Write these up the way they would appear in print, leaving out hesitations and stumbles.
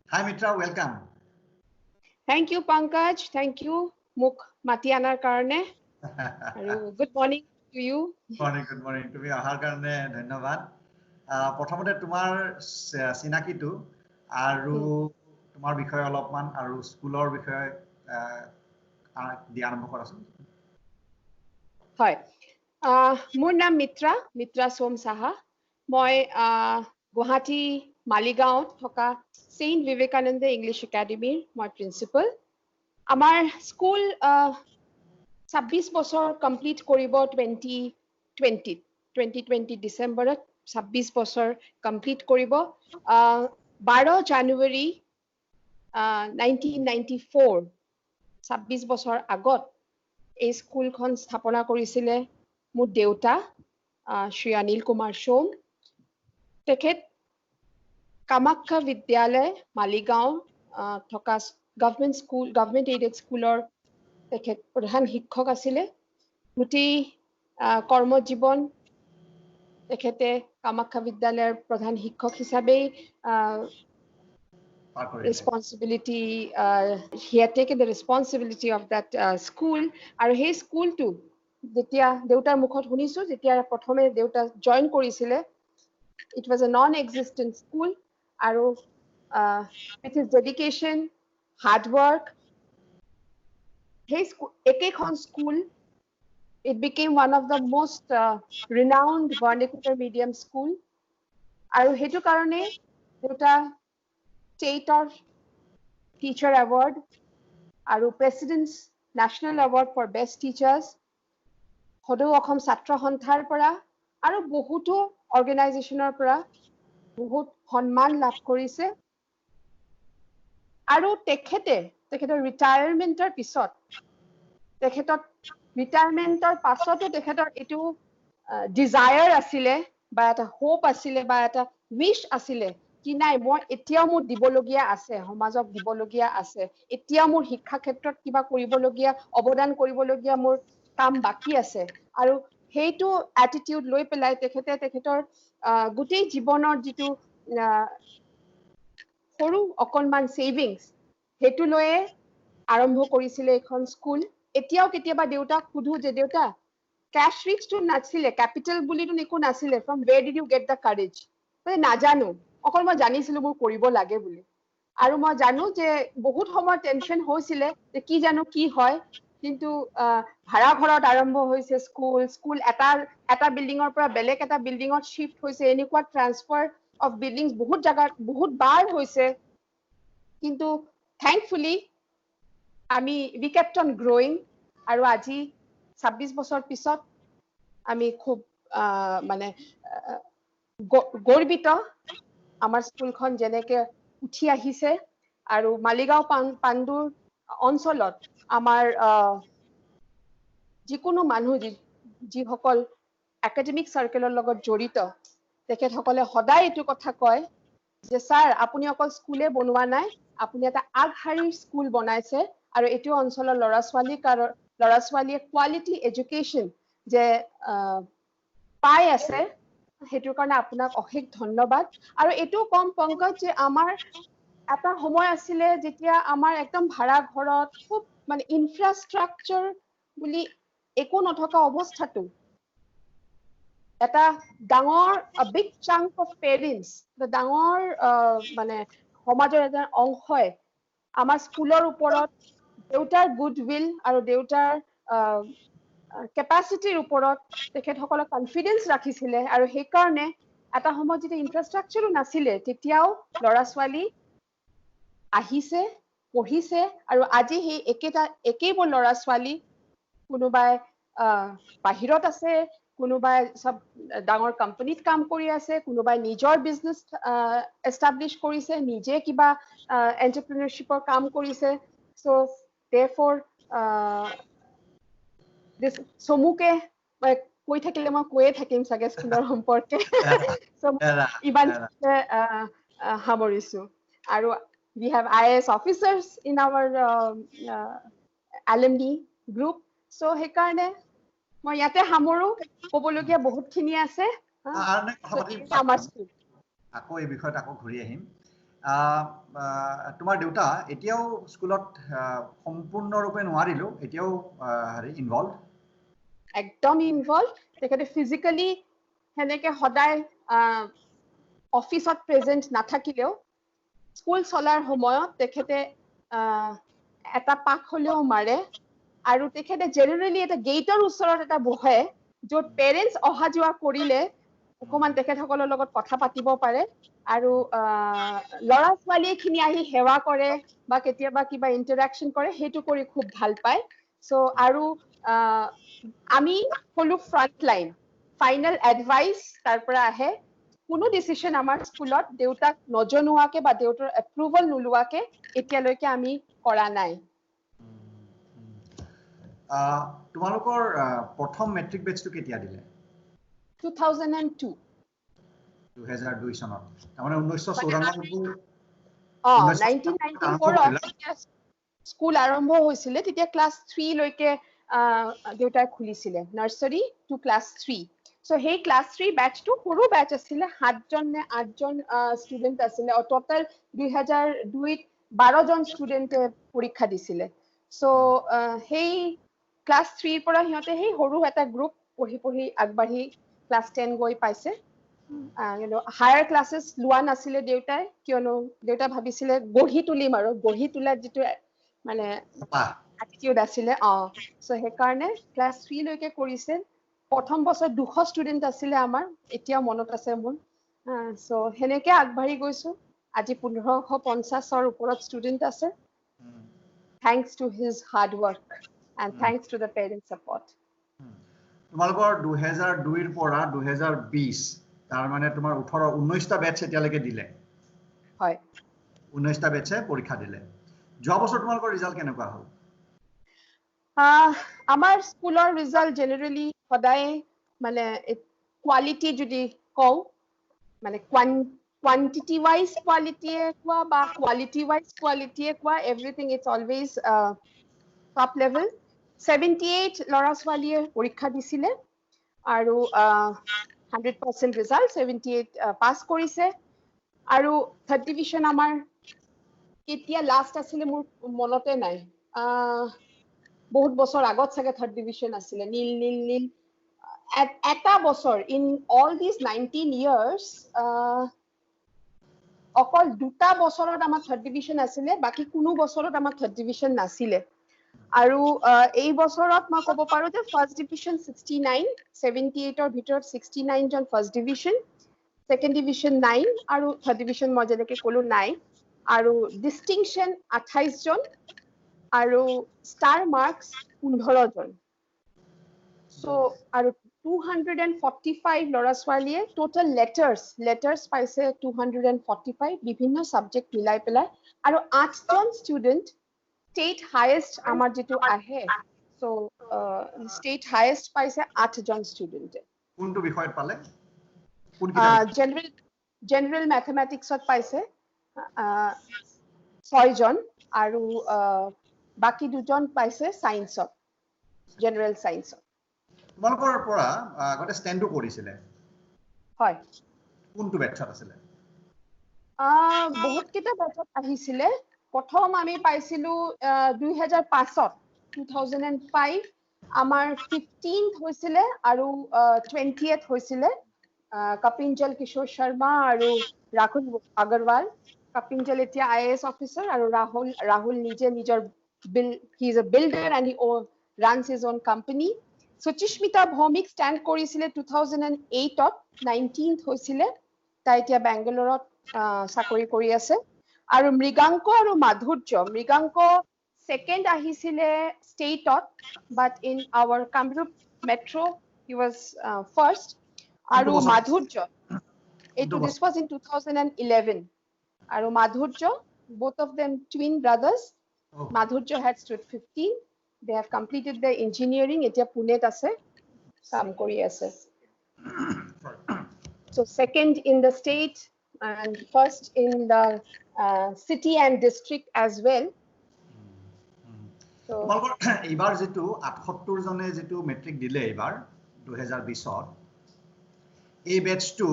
Hi Mitra, welcome. Thank you, Pankaj. Thank you, Muk Matianar Karne. Good morning to you. Good morning. To be ahar karne dhanyabad. Prothomete tumar sinaki tu aru tumar bikhoy olopman aru schoolor bikhoy di arambo korasun. Hoy. Mor naam Mitra Som Saha. Moi Guwahati Maligaon thoka Saint Vivekananda English Academy moi principal. Amar school 26 বছৰ complete কৰিব 2020 ডিসেম্বৰত 26 বছৰ complete কৰিব 12 জানুৱাৰী 1994 26 বছৰ আগত এই স্কুলখন স্থাপনা কৰিছিলে মোৰ দেউতা শ্ৰী অনিল কুমাৰ সোম তেখেত কামাখ্যা বিদ্যালয় মালিগাঁও থকা গভৰ্ণমেণ্ট এইডেড স্কুলৰ তেখেত প্ৰধান শিক্ষক আছিলে গোটেই কৰ্মজীৱন তেখেতে কামাখ্যা বিদ্যালয়ৰ প্ৰধান শিক্ষক হিচাপে responsibility he had taken the responsibility of that school আৰু সেই স্কুলটো যেতিয়া দেউতাৰ মুখত শুনিছো যেতিয়া প্ৰথমে দেউতা জয়েন কৰিছিলে it was a non existent school আৰু with his dedication hard work Ekekhon school, it became one of the most renowned vernacular medium school. Aru hetu karone duta state or teacher award, aru president's national award for best teachers. Hodo Okhom Satra Honthar para, aru bohuto organizationer para, bohut honman lab korise. Aru tekhetor retirement pisot তেখেতৰ ৰিটায়াৰমেন্টৰ পাছতো তেখেতৰ এটো Dzire আছিলে বা এটা hope আছিলে বা এটা উইশ আছিলে কি নাই মই এতিয়াও মোৰ দিবলগীয়া আছে সমাজক দিবলগীয়া আছে এতিয়াও মোৰ শিক্ষা ক্ষেত্ৰত কিবা কৰিবলগীয়া অৱদান কৰিবলগীয়া মোৰ কাম বাকি আছে আৰু হেইটো এটিটিউড লৈ পেলাই তেখেতৰ গোটেই জীৱনৰ যেটো সৰু অকনমান সেভিংস হেতু লয়ে আৰম্ভ কৰিছিলে এখন স্কুল এতিয়াও কেতিয়াবা দেউতাক খুধু যে দেউতা ক্যাশ ৰিচ টু নাছিলে ক্যাপিটাল বুলি তো একো নাছিলে from where did you get the courage মই নাজানো অকল মই জানিছিলো মোৰ কৰিব লাগে বুলি আৰু মই জানো যে বহুত সময় টেনশন হৈছিলে যে কি জানো কি হয় কিন্তু ভাড়া ঘৰত আৰম্ভ হৈছে স্কুল এটা বিল্ডিংৰ পৰা বেলেগ এটা বিল্ডিংত শিফট হৈছে এনেকুৱা ট্ৰান্সফাৰ অফ বিল্ডিংস বহুত জায়গা বহুত বাৰ হৈছে কিন্তু thankfully আমি we kept on growing আৰু আজি 26 বছৰ পিছত আমি খুব মানে গৰ্বিত আমাৰ স্কুলখন যেনেকে উঠি আহিছে আৰু মালিগাঁও পাণ্ডুৰ অঞ্চলত আমাৰ যিকোনো মানুহ যিসকল একাডেমিক সাৰ্কেলৰ লগত জড়িত তেখেতসকলে সদায় এটো কথা কয় যে স্যাৰ আপুনি অকল স্কুলে বনোৱা নাই আপুনি এটা আগহাৰি স্কুল বনাইছে আৰু এটো অঞ্চলৰ লৰা ছোৱালীয়ে কোৱালিটি এডুকেশ্যন যে পাই আছে হেতুৰ কাৰণে আপোনাক অশেষ ধন্যবাদ আৰু এটো কম পংকজ যে আমাৰ এটা সময় আছিলে যেতিয়া আমাৰ একদম ভাড়া ঘৰত খুব মানে ইনফ্ৰাষ্ট্ৰাকচাৰ বুলি একো নথকা অৱস্থাটো এটা ডাঙৰ a big chunk of parents the ডাঙৰ মানে সমাজৰ এটা অংশই আমাৰ স্কুলৰ ওপৰত দেউতাৰ গুডউইল আৰু দেউতাৰ কেপাসিটিৰ ওপৰত তেখেতসকলৰ কনফিডেন্স ৰাখিছিলে আৰু সেই কাৰণে এটা সময়ত যেতিয়া ইনফ্ৰাষ্ট্ৰাকচাৰো নাছিলে তেতিয়াও লৰা ছোৱালী আহিছে পঢ়িছে আৰু আজি সেই একেইবোৰ লৰা ছোৱালী কোনোবাই বাহিৰত আছে কোনোবাই সব ডাঙৰ কোম্পানীত কাম কৰি আছে কোনোবাই নিজৰ বিজনেস এস্টাবলিশ কৰিছে নিজে কিবা এন্টাৰপ্ৰেনিয়ৰশিপৰ কাম কৰিছে so therefore this সমুকে কৈ থাকিলে মই কৈয়ে থাকিম সাগে স্কুলৰ সম্পৰ্কে so ইমান হামৰিছো আৰু we have IAS officers in our alumni group so হেকাৰণে মই ইয়াতে হামৰো ক'বলগীয়া বহুতখিনি আছে আকৌ এই বিষয়ত আকৌ ঘূৰি আহিম তোমাৰ দেউতা এতিয়াও স্কুলত সম্পূৰ্ণৰূপে নোৱাৰিলো এতিয়াও হেৰি ইনভলভ একদম ইনভলভ তেখেতে ফিজিক্যালি হেনেকে সদায় অফিসত প্ৰেজেন্ট নাথাকিলেও স্কুল চলাৰ সময়ত তেখেতে এটা পাক হলেও মাৰে আৰু তেখেতে জেনাৰেলি এটা গেটৰ ওচৰত এটা বহে য'ত পেৰেন্টছ অহা যোৱা কৰিলে অকমান তেখেতসকলৰ লগত কথা পাতিব পাৰে আৰু ল'ৰা ছোৱালীখিনি আহি সেৱা কৰে বা কেতিয়াবা কিবা ইন্টাৰেকশন কৰে সেইটো কৰি খুব ভাল পায় সো আৰু আমি হলো ফ্ৰন্ট লাইন ফাইনেল এডভাইস তাৰ পৰা আহে কোনো ডিসিশন আমাৰ স্কুলত দেউতাক নজনোৱাকে বা দেউতাৰ এপ্ৰুভল নোলোৱাকে এতিয়ালৈকে আমি কৰা নাই তোমালোকৰ প্ৰথম মেট্ৰিক বেচটো কেতিয়া দিলে 2002 2002 চনত তাৰমানে 1994 1994 স্কুল আৰম্ভ হৈছিলে তেতিয়া ক্লাছ 3 লৈকে দেউতাই খুলিছিলে নাৰ্সাৰী টু ক্লাছ 3 সো সেই ক্লাছ 3 ব্যাচটো সৰু ব্যাচ আছিলে 7 জন নে 8 জন ষ্টুডেন্ট আছিলে আৰু টোটাল 2002 ত 12 জন ষ্টুডেন্টে পৰীক্ষা দিছিলে সো সেই ক্লাছ 3 পৰা হিয়তে সেই সৰু এটা গ্ৰুপ পঢ়ি আগবাঢ়ি ক্লাছ 10 গৈ পাইছে হায়াৰ ক্লাसेस লোৱা নাছিলে দেউতাই কিয়নো দেউতা ভাবিছিলে গঢ়ি তুলিম আৰু গঢ়ি তোলাৰ যিটো মানে attitude আছিলে সো হে কাৰণে ক্লাছ 3 লৈকে কৰিছে প্ৰথম বছৰ 200 ষ্টুডেন্ট আছিলে আমাৰ এতিয়া মনত আছে মোৰ সো হেনেকে আগবাঢ়ি গৈছো আজি 1550 ৰ ওপৰত ষ্টুডেন্ট আছে thanks to his hard work and thanks to the parent support তোমালোকৰ 2002 ৰ পৰা 2020 তাৰ মানে তোমাৰ 18 19টা বেচ এতিয়ালৈকে দিলে হয় 19টা বেচে পৰীক্ষা দিলে যোৱা বছৰ তোমালোকৰ ৰিজাল্ট কেনেকুৱা হ'ল আমাৰ স্কুলৰ ৰিজাল্ট জেনাৰেলি সদায় মানে কোৱালিটি যদি কও মানে quantity wise quality কোৱা বা quality wise quality কোৱা everything it's always top level 78 ল'ৰা ছোৱালীয়ে পৰীক্ষা দিছিলে আৰু 100% result 78 পাস কৰিছে আৰু থাৰ্ড ডিভিজন আমাৰ কেতিয়া লাষ্ট আছিলে মোৰ মনতে নাই বহুত বছৰ আগত সাগে থাৰ্ড ডিভিজন আছিলে নীল এটা বছৰ in all these 19 years অকল দুটা বছৰত আমাৰ থাৰ্ড ডিভিজন আছিলে বাকি কোনো বছৰত আমাৰ থাৰ্ড ডিভিজন নাছিলে আৰু এই বছৰত মই ক'ব পাৰো যে ফাৰ্ষ্ট ডিভিজন 69 78 ৰ ভিতৰত 69 জন ফাৰ্ষ্ট ডিভিজন সেকেন্ড ডিভিজন 9 আৰু থাৰ্ড ডিভিজন মই যেনেকে ক'লো 9 আৰু ডিস্টিংশন 28 জন আৰু স্টাৰ মাৰ্কস 15 জন সো আৰু 245 ল'ৰা ছোৱালীয়ে টোটাল লেটাৰ্স পাইছে 245 বিভিন্ন সাবজেক্ট মিলাই পেলাই আৰু 8 জন ষ্টুডেন্ট state highest আমাৰ যেটো আহে সো state highest পাইছে 8 জন ষ্টুডেন্টে কোনটো বিষয়ত পালে general mathematics ত পাইছে 6 জন আৰু বাকি দুজন পাইছে সায়েন্সত general science তোমালোকৰ পৰা আগতে ষ্টেণ্ডো কৰিছিলে হয় কোনটো বেচত আছিলে বহুত কিটা বেচত আহিছিলে প্ৰথম আমি পাইছিলো 2005 2005 আমাৰ 15th হৈছিলে আৰু 20th হৈছিলে কপিঞ্জল কিশোৰ শৰ্মা আৰু ৰাহুল আগৰৱাল কপিঞ্জল এতিয়া IAS অফিচাৰ আৰু ৰাহুল নিজে নিজৰ he is a builder and he runs his own company Suchismita Bhowmik stand কৰিছিলে 2008 ত 19th হৈছিলে তাই এতিয়া বেংগালুৰুত চাকৰি কৰি আছে আৰু মৃগাংক আৰু মৃগাংক second আহিছিলে ষ্টেটত but in our Kamrup metro he was first আৰু মাধুৰ্য this was in 2011 আৰু মাধুৰ্য both of them twin brothers Madhurjo had stood 15 they have completed their engineering etia punet ase kaam kori ase so second in the state and first in the city and district as well so ebar jetu 78 jone jetu metric dile ebar 2020 ত এই batch to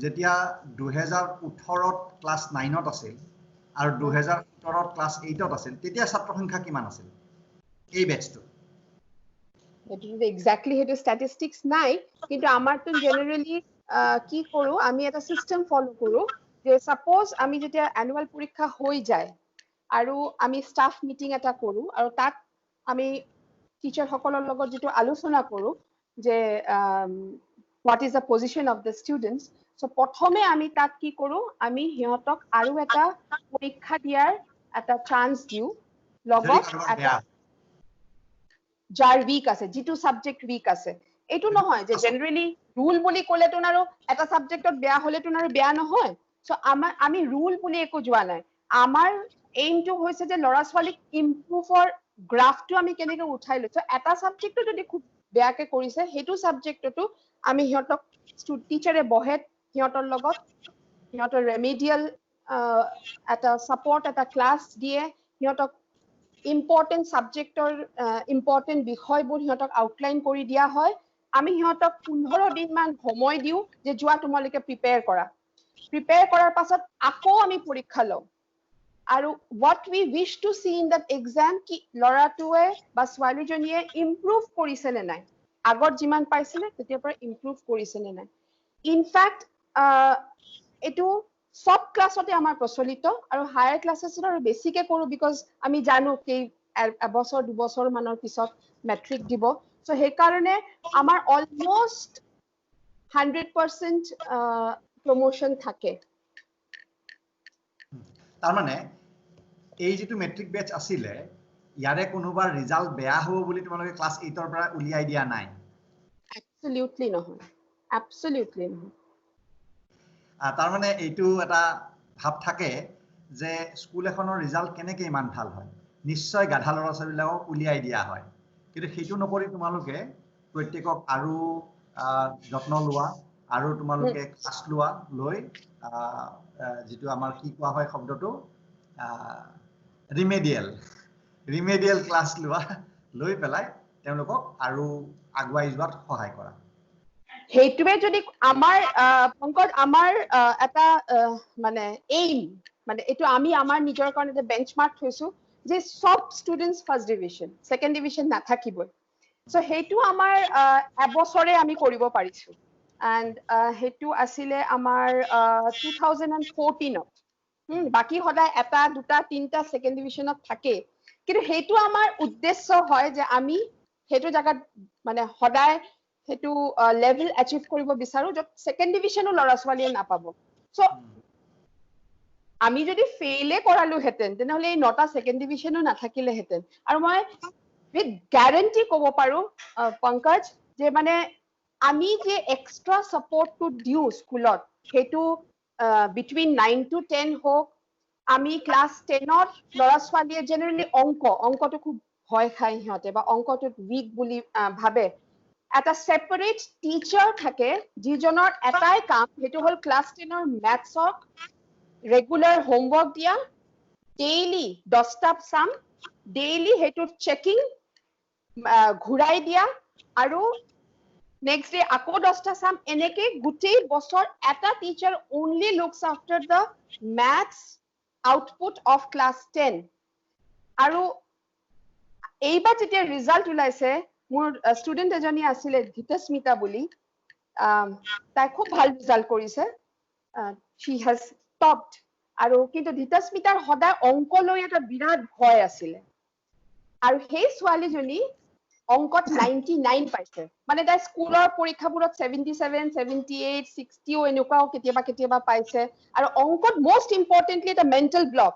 যেতিয়া 2018ত class 9ত আছিল আৰু 2017ত class 8ত আছিল তেতিয়া ছাত্ৰ সংখ্যা কিমান আছিল এই বেচটো এক্স্যাক্টলি হেতু স্ট্যাটিস্টিক্স নাই কিন্তু আমাৰটো জেনাৰেলি কি কৰো আমি এটা সিস্টেম ফলো কৰো যে সাপোজ আমি যেতিয়া অ্যানুয়াল পৰীক্ষা হৈ যায় আৰু আমি স্টাফ মিটিং এটা কৰো আৰু তাত আমি টিচাৰ সকলৰ লগত যেটো আলোচনা কৰো যে what is the position of the students so প্ৰথমে আমি তাত কি কৰো আমি হিয়তক আৰু এটা পৰীক্ষা দিয়াৰ এটা চান্স দিও লগত এটা যাৰ উইক আছে যেটো সাবজেক্ট উইক আছে এটো নহয় যে জেনাৰেলি ৰুল বুলি কলে তো আৰু এটা সাবজেক্টত বেয়া হলে তো আৰু বেয়া নহয় সো আমি ৰুল বুলি একো যোৱা নাই আমাৰ এইমটো হৈছে যে লৰা ছোৱালীক ইমপ্ৰুভৰ গ্ৰাফটো আমি কেনেকৈ উঠাই লৈছো এটা সাবজেক্টটো যদি খুব বেয়াকে কৰিছে হেতু সাবজেক্টটো আমি হিয়তক টিচাৰে বহে হিয়তৰ লগত হিয়তৰ ৰেমেডিয়েল এটা সাপোৰ্ট এটা ক্লাস দিয়ে হিয়তক ইম্পৰ্টেন্ট সাবজেক্টৰ ইম্পৰ্টেন্ট বিষয়বোৰ হিয়তক আউটলাইন কৰি দিয়া হয় আমি হিয়তক 15 দিন মান সময় দিও যে যোৱা তোমালোকে প্ৰিপেয়াৰ কৰাৰ পাছত আকৌ আমি পৰীক্ষা লওঁ আৰু what we wish to see in that exam কি লৰাটোৱে বা ছোৱালীজনীয়ে ইমপ্ৰুভ কৰিছে নে নাই আগত যিমান পাইছিলে তেতিয়াৰ পৰা ইমপ্ৰুভ কৰিছে নে নাই ইনফ্যাক্ট এটো সব ক্লাছতে আমাৰ প্ৰচলিত আৰু হায়াৰ ক্লাছেছত আৰু বেছিকে কৰো বিকজ আমি জানো কি এবছৰ দুবছৰ মানৰ পিছত মেট্ৰিক দিব সো হে কাৰণে আমাৰ অলমোস্ট 100% প্ৰমোশন থাকে তাৰ মানে এই যেটো মেট্ৰিক বেচ আছিলে ইয়াৰে কোনোবাৰ ৰিজাল্ট বেয়া হ'ব বুলি তোমালোকে ক্লাছ 8 ৰ পৰা উলিয়াই দিয়া নাই absolutely নহয় তাৰ মানে এইটো এটা ভাব থাকে যে স্কুল এখনৰ ৰিজাল্ট কেনেকৈ ইমান ভাল হয় নিশ্চয় গাধা ল'ৰা ছোৱালীবিলাকক উলিয়াই দিয়া হয় কিন্তু সেইটো নকৰি তোমালোকে প্ৰত্যেকক আৰু যত্ন লোৱা আৰু তোমালোকে ক্লাছ লোৱা লৈ যেটো আমাৰ কি কোৱা হয় শব্দটো ৰিমেডিয়েল ক্লাছ লোৱা লৈ পেলাই তেওঁলোকক আৰু আগুৱাই যোৱাত সহায় কৰা হেতুৱে যদি আমাৰ পংকজ আমাৰ এটা মানে এইম মানে এটো আমি আমাৰ নিজৰ কাৰণে যে বেঞ্চমাৰ্ক থৈছো যে সব students first division second division নাথাকিবই সো হেতু আমাৰ এবছৰে আমি কৰিব পাৰিছো এন্ড হেতু আছিলে আমাৰ 2014ত বাকি সদায় এটা দুটা তিনটা সেকেন্ড ডিভিজনত থাকে কিন্তু হেতু আমাৰ উদ্দেশ্য হয় যে আমি হেতু জায়গাত মানে সদায় হেতু লেভেল অ্যাচিভ কৰিব বিচাৰো যত সেকেন্ড ডিভিজনো লৰা ছোৱালীয়ে নাপাব সো আমি যদি ফেইলে কৰালো হেতেন তেনেহলে এই নটা সেকেন্ড ডিভিজনো নাথাকিলে হেতেন আৰু মই উইথ গ্যাৰান্টি ক'ব পাৰো পংকজ যে মানে আমি যে এক্সট্ৰা সাপোর্টটো দিও স্কুলত হেতু বিটুইন 9 to 10 হোক আমি ক্লাস 10ৰ লৰা ছোৱালীয়ে জেনাৰেলি অংকটো খুব ভয় খাই হিয়তে বা অংকটো উইক বুলি ভাবে এটা সেপাৰেট টিচাৰ থাকে যিজনৰ এটাই কাম হেতু হল ক্লাস 10ৰ ম্যাথছক ৰেগুলাৰ হোমৱৰ্ক দিয়া ডেইলি 10টা সাম ডেইলি হেতু চেকিং ঘুৰাই দিয়া আৰু নেক্সট ডে আকৌ 10টা সাম এনেকে গুটেই বছৰ এটা teacher only looks after the maths output of class 10 আৰু এইবাৰ যেতিয়া ৰিজাল্ট ওলাইছে মোৰ ষ্টুডেন্ট এজনী আছিলে ধীতস্মিতা বুলি তাই খুব ভাল ৰিজাল্ট কৰিছে she has topped আৰু কিন্তু ধীতস্মিতাৰ সদায় অংক লৈ এটা বিৰাট ভয় আছিলে আৰু সেই ছোৱালীজনী অংকত 99 পাইছে মানে তাই স্কুলৰ পৰীক্ষাবোৰত 77 78 60 এনেকুৱাও কেতিয়াবা পাইছে আৰু অংকত মোস্ট ইম্পৰ্টেন্টলি এটা মেন্টাল ব্লক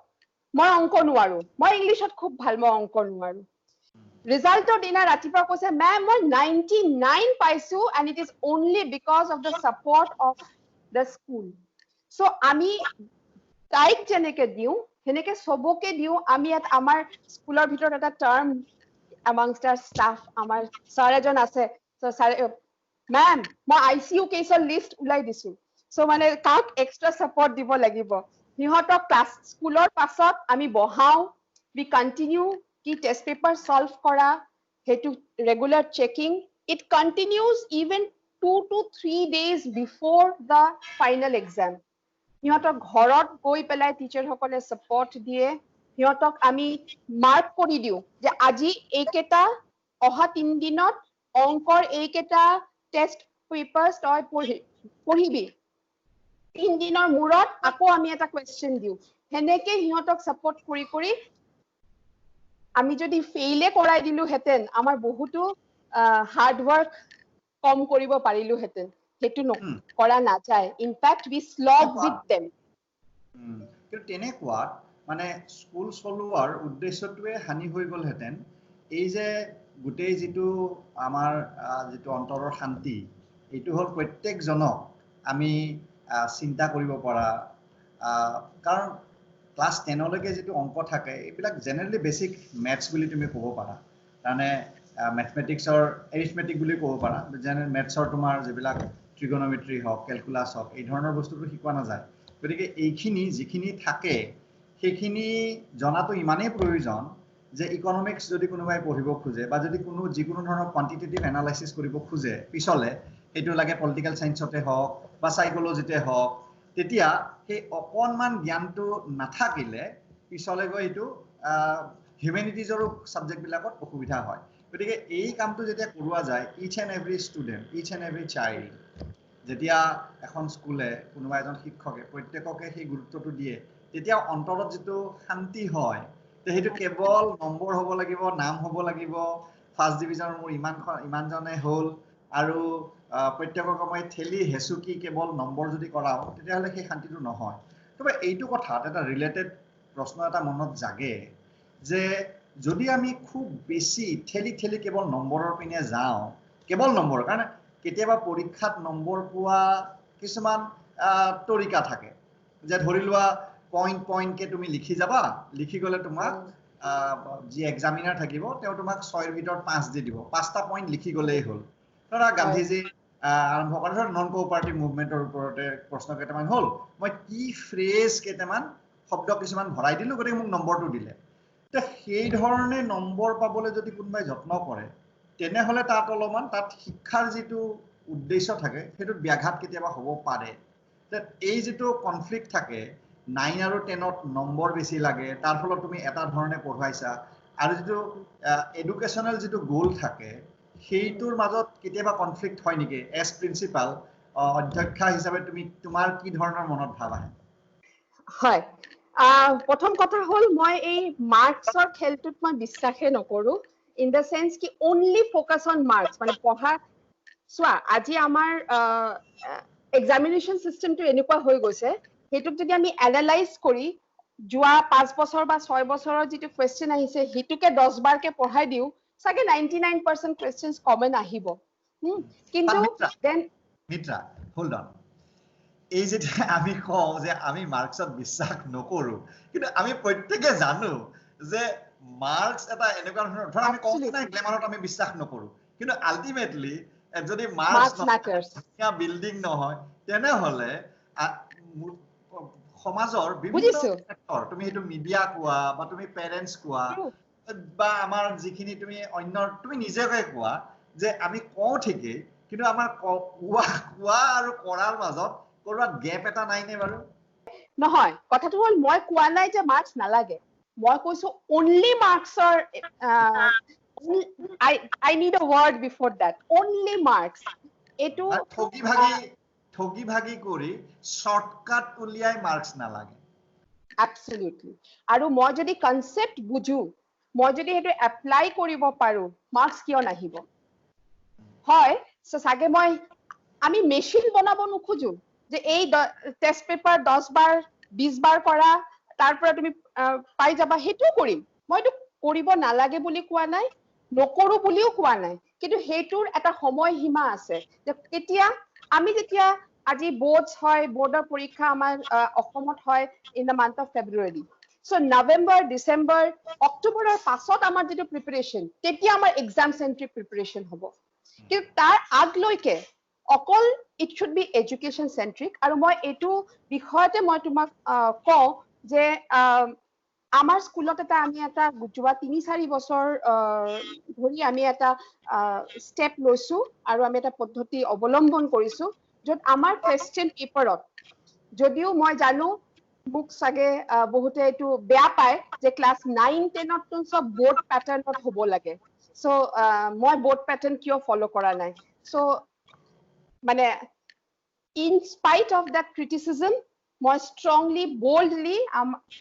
মই অংক নোৱাৰো মই ইংলিশত খুব ভাল মই অংক নোৱাৰো ৰিজাল্টৰ দিনা ৰাতিপুৱা কৈছে মেম মই 99 পাইছো and it is only because of the support of the school so আমি তাইক যেনেকে দিও হেনেকে সবকে দিও আমি আমাৰ স্কুলৰ ভিতৰত এটা টাৰ্ম amongst our staff আমাৰ স্যাৰ এজন আছে so স্যাৰ মেম মই ICU কেছৰ লিষ্ট উলাই দিছো so মানে কাক এক্সট্ৰা সাপোৰ্ট দিব লাগিব নিহতক ক্লাস স্কুলৰ পাছত আমি বহাও we continue কি টেষ্ট পেপাৰ সলভ কৰা হেতু regular checking it continues even 2 to 3 days before the final exam. সিহঁতক ঘৰত গৈ পেলাই টিচাৰ সকলে সাপোৰ্ট দিয়ে, সিহঁতক আমি মাৰ্ক কৰি দিও যে আজি এইকেইটা অহা 3 দিনত অংকৰ এইকেইটা টেষ্ট পেপাৰ্স তই পঢ়িবি, 3 দিনৰ মূৰত আকৌ আমি এটা কোৱেশ্চন দিও, হেনেকে সিহঁতক সাপোৰ্ট কৰি আমি যদি ফেইলে কৰাই দিলো হেতেন আমাৰ বহুতো হাৰ্ড ওয়াৰ্ক কম কৰিব পাৰিলো হেতেন, হেতু কৰা নাযায়, in fact we slog with them. কিন্তু তেনেকুৱা মানে স্কুল চলোৱাৰ উদ্দেশ্যটোৱে হানি হৈ গ'ল হেতেন, এই যে গোটেই যিটো আমাৰ যিটো অন্তৰৰ শান্তি, এইটো হ'ল প্ৰত্যেকজনক আমি চিন্তা কৰিব পৰা, কাৰণ ক্লাছ 10 লৈকে যিটো অংক থাকে এইবিলাক জেনেৰেলি বেছিক মেথছ বুলি তুমি ক'ব পাৰা, মানে মেথমেটিক্সৰ এৰিথমেটিক বুলি ক'ব পাৰা, যেনে মেথছৰ তোমাৰ যিবিলাক ট্ৰিগনমেট্ৰি হওক, কেলকুলাছ হওক, এই ধৰণৰ বস্তুটো শিকোৱা নাযায়। গতিকে এইখিনি যিখিনি থাকে সেইখিনি জনাটো ইমানেই প্ৰয়োজন যে ইকনমিক্স যদি কোনোবাই পঢ়িব খোজে বা যদি যিকোনো ধৰণৰ কোৱান্টিটেটিভ এনালাইচিছ কৰিব খোজে পিছলে, সেইটো লাগে পলিটিকেল সায়েন্সতে হওক বা সাইকোলজিতে হওক, তেতিয়া সেই অকণমান জ্ঞানটো নাথাকিলে পিছলে গৈ এইটো হিউমেনিটিজৰো ছাবজেক্টবিলাকত অসুবিধা হয়। গতিকে এই কামটো যেতিয়া কৰোৱা যায়, each and every student, each and every child, যেতিয়া এখন স্কুলে কোনোবা এজন শিক্ষকে প্ৰত্যেককে সেই গুৰুত্বটো দিয়ে, তেতিয়া অন্তৰত যিটো শান্তি হয়, সেইটো কেৱল নম্বৰ হ'ব লাগিব, নাম হ'ব লাগিব, ফাৰ্ষ্ট ডিভিজনৰ মোৰ ইমানজনে হ'ল, আৰু প্ৰত্যেককে মই ঠেলি হেঁচুকি কেৱল নম্বৰ যদি কৰাওঁ তেতিয়াহ'লে সেই শান্তিটো নহয়। তবে এইটো কথাত এটা ৰিলেটেড প্ৰশ্ন এটা মনত জাগে যে যদি আমি খুব বেছি ঠেলি কেৱল নম্বৰৰ পিনে যাওঁ, কেৱল নম্বৰ, কাৰণ কেতিয়াবা পৰীক্ষাত নম্বৰ পোৱা কিছুমান তৰিকা থাকে, যে ধৰি লোৱা পইণ্টকে তুমি লিখি যাবা, লিখি গ'লে তোমাক যি এক্সামিনাৰ থাকিব তেওঁ তোমাক 6ৰ ভিতৰত 5 দি দিব, 5টা পইণ্ট লিখি গ'লেই হ'ল। ধৰা গান্ধীজী আৰম্ভ কৰা ধৰা নন কোঅপাৰেটিভ মুভমেণ্টৰ ওপৰতে প্ৰশ্ন কেইটামান হ'ল, মই কি ফ্ৰেজ কেইটামান শব্দ কিছুমান ভৰাই দিলোঁ, গতিকে মোক নম্বৰটো দিলে। সেই ধৰণে নম্বৰ পাবলৈ যদি কোনোবাই যত্ন কৰে তেনেহ'লে তাত অলপমান তাত শিক্ষাৰ যিটো উদ্দেশ্য থাকে সেইটোত ব্যাঘাত কেতিয়াবা হ'ব পাৰে। এই যিটো কনফ্লিক্ট থাকে, 9 আৰু 10ত নম্বৰ বেছি লাগে, তাৰ ফলত তুমি এটা ধৰণে পঢ়ুৱাইছা, আৰু যিটো এডুকেশ্যনেল যিটো গ'ল থাকে সেইটোৰ মাজত কেতিয়াবা কনফ্লিক্ট হয় নেকি? এজ প্ৰিন্সিপাল অধ্যক্ষা হিচাপে তোমাৰ কি ধৰণৰ মনত ভাৱ আহে? হয়, প্ৰথম কথা হ'ল মই এই মাৰ্কছৰ খেলটোত মই বিশ্বাসে নকৰো, ইন দ্য সেন্স কি অনলি ফ'কাছ অন মাৰ্কছ, মানে পঢ়া চোৱা আজি আমাৰ এক্সামিনেশ্যন চিষ্টেমটো এনেকুৱা হৈ গৈছে, সেইটোক যদি আমি এনালাইজ কৰি যোৱা 5 বছৰ বা 6 বছৰৰ যিটো কুৱেশ্যন আহিছে সেইটোকে 10 বাৰকে পঢ়াই দিওঁ, চাগে 99% কুৱেশ্যনছ কমন আহিব। কিন্তু মিত্ৰা হোল্ড অন, এই যেতিয়া আমি কওঁ যে আমি মাৰ্কছত বিশ্বাস নকৰো, কিন্তু আমি প্ৰত্যেকে জানো যে মাৰ্কছ এটা এনেকুৱা ধৰণৰ, ধৰা আমি কওঁ নাই গ্লেমাৰত আমি বিশ্বাস নকৰো, কিন্তু আল্টিমেটলি যদি মাৰ্কছ নহয়, বিল্ডিং নহয়, তেনেহ'লে সমাজৰ বিভিন্ন ক্ষেত্ৰৰ, তুমি সেইটো মিডিয়া কোৱা বা তুমি পেৰেণ্টছ কোৱা বা আমাৰ যিখিনি তুমি অন্য তুমি নিজকে কোৱা, যে আমি কওঁ ঠিকেই, কিন্তু আমাৰ কোৱা আৰু কৰাৰ মাজত কৰবাত গেপ এটা নাই নে বাৰু? নহয়, কথাটো হ'ল মই কোৱা নাই যে মাৰ্কছ নালাগে, মই কৈছো only মাৰ্কছৰ I need a word before that, only marks. এইটো ঠগি ভাগি কৰি শৰ্টকাট উলিয়াই মাৰ্কছ নালাগে। Absolutely. আৰু মই যদি কনসেপ্ট বুঝো, মই যদি সেইটো এপ্লাই কৰিব পাৰো, মাৰ্কছ কিয় নাহিব? হয়, চাগে আমি মেচিন বনাব নোখোজো যে এই টেষ্ট পেপাৰ 10 বাৰ 20 বাৰ কৰা তাৰ পৰা তুমি পাই যাবা, সেইটো কৰিম। মই এইটো কৰিব নালাগে বুলি কোৱা নাই, নকৰো বুলিও কোৱা নাই, কিন্তু সেইটোৰ এটা সময় সীমা আছে যে কেতিয়া আমি যেতিয়া আজি বোৰ্ডছ হয়, বোৰ্ডৰ পৰীক্ষা আমাৰ অসমত হয় in the month of February, so November December অক্টোবৰৰ পাছত আমাৰ যিটো প্ৰিপাৰেচন, তেতিয়া আমাৰ এক্সাম চেন্ট্ৰিক প্ৰিপাৰেচন হ'ব। কিন্তু তাৰ আগলৈকে অকল ইট শুড বি এডুকেশ্যন চেন্ট্ৰিক। আৰু মই এইটো বিষয়তে মই তোমাক কওঁ যে আমাৰ স্কুলত এটা আমি এটা যোৱা 3-4 বছৰ ধৰি আমি এটা ষ্টেপ লৈছো আৰু আমি এটা পদ্ধতি অৱলম্বন কৰিছো য'ত আমাৰ কোৱেশ্চন পেপাৰত যদিও মই জানো মোক চাগে বহুতে এইটো বেয়া পায় যে ক্লাছ 9-10 তো সব বোৰ্ড প্যাটাৰ্নত হ'ব লাগে সো মই বোৰ্ড প্যাটাৰ্ন কিয় ফলো কৰা নাই সো মানে in spite of that criticism more strongly boldly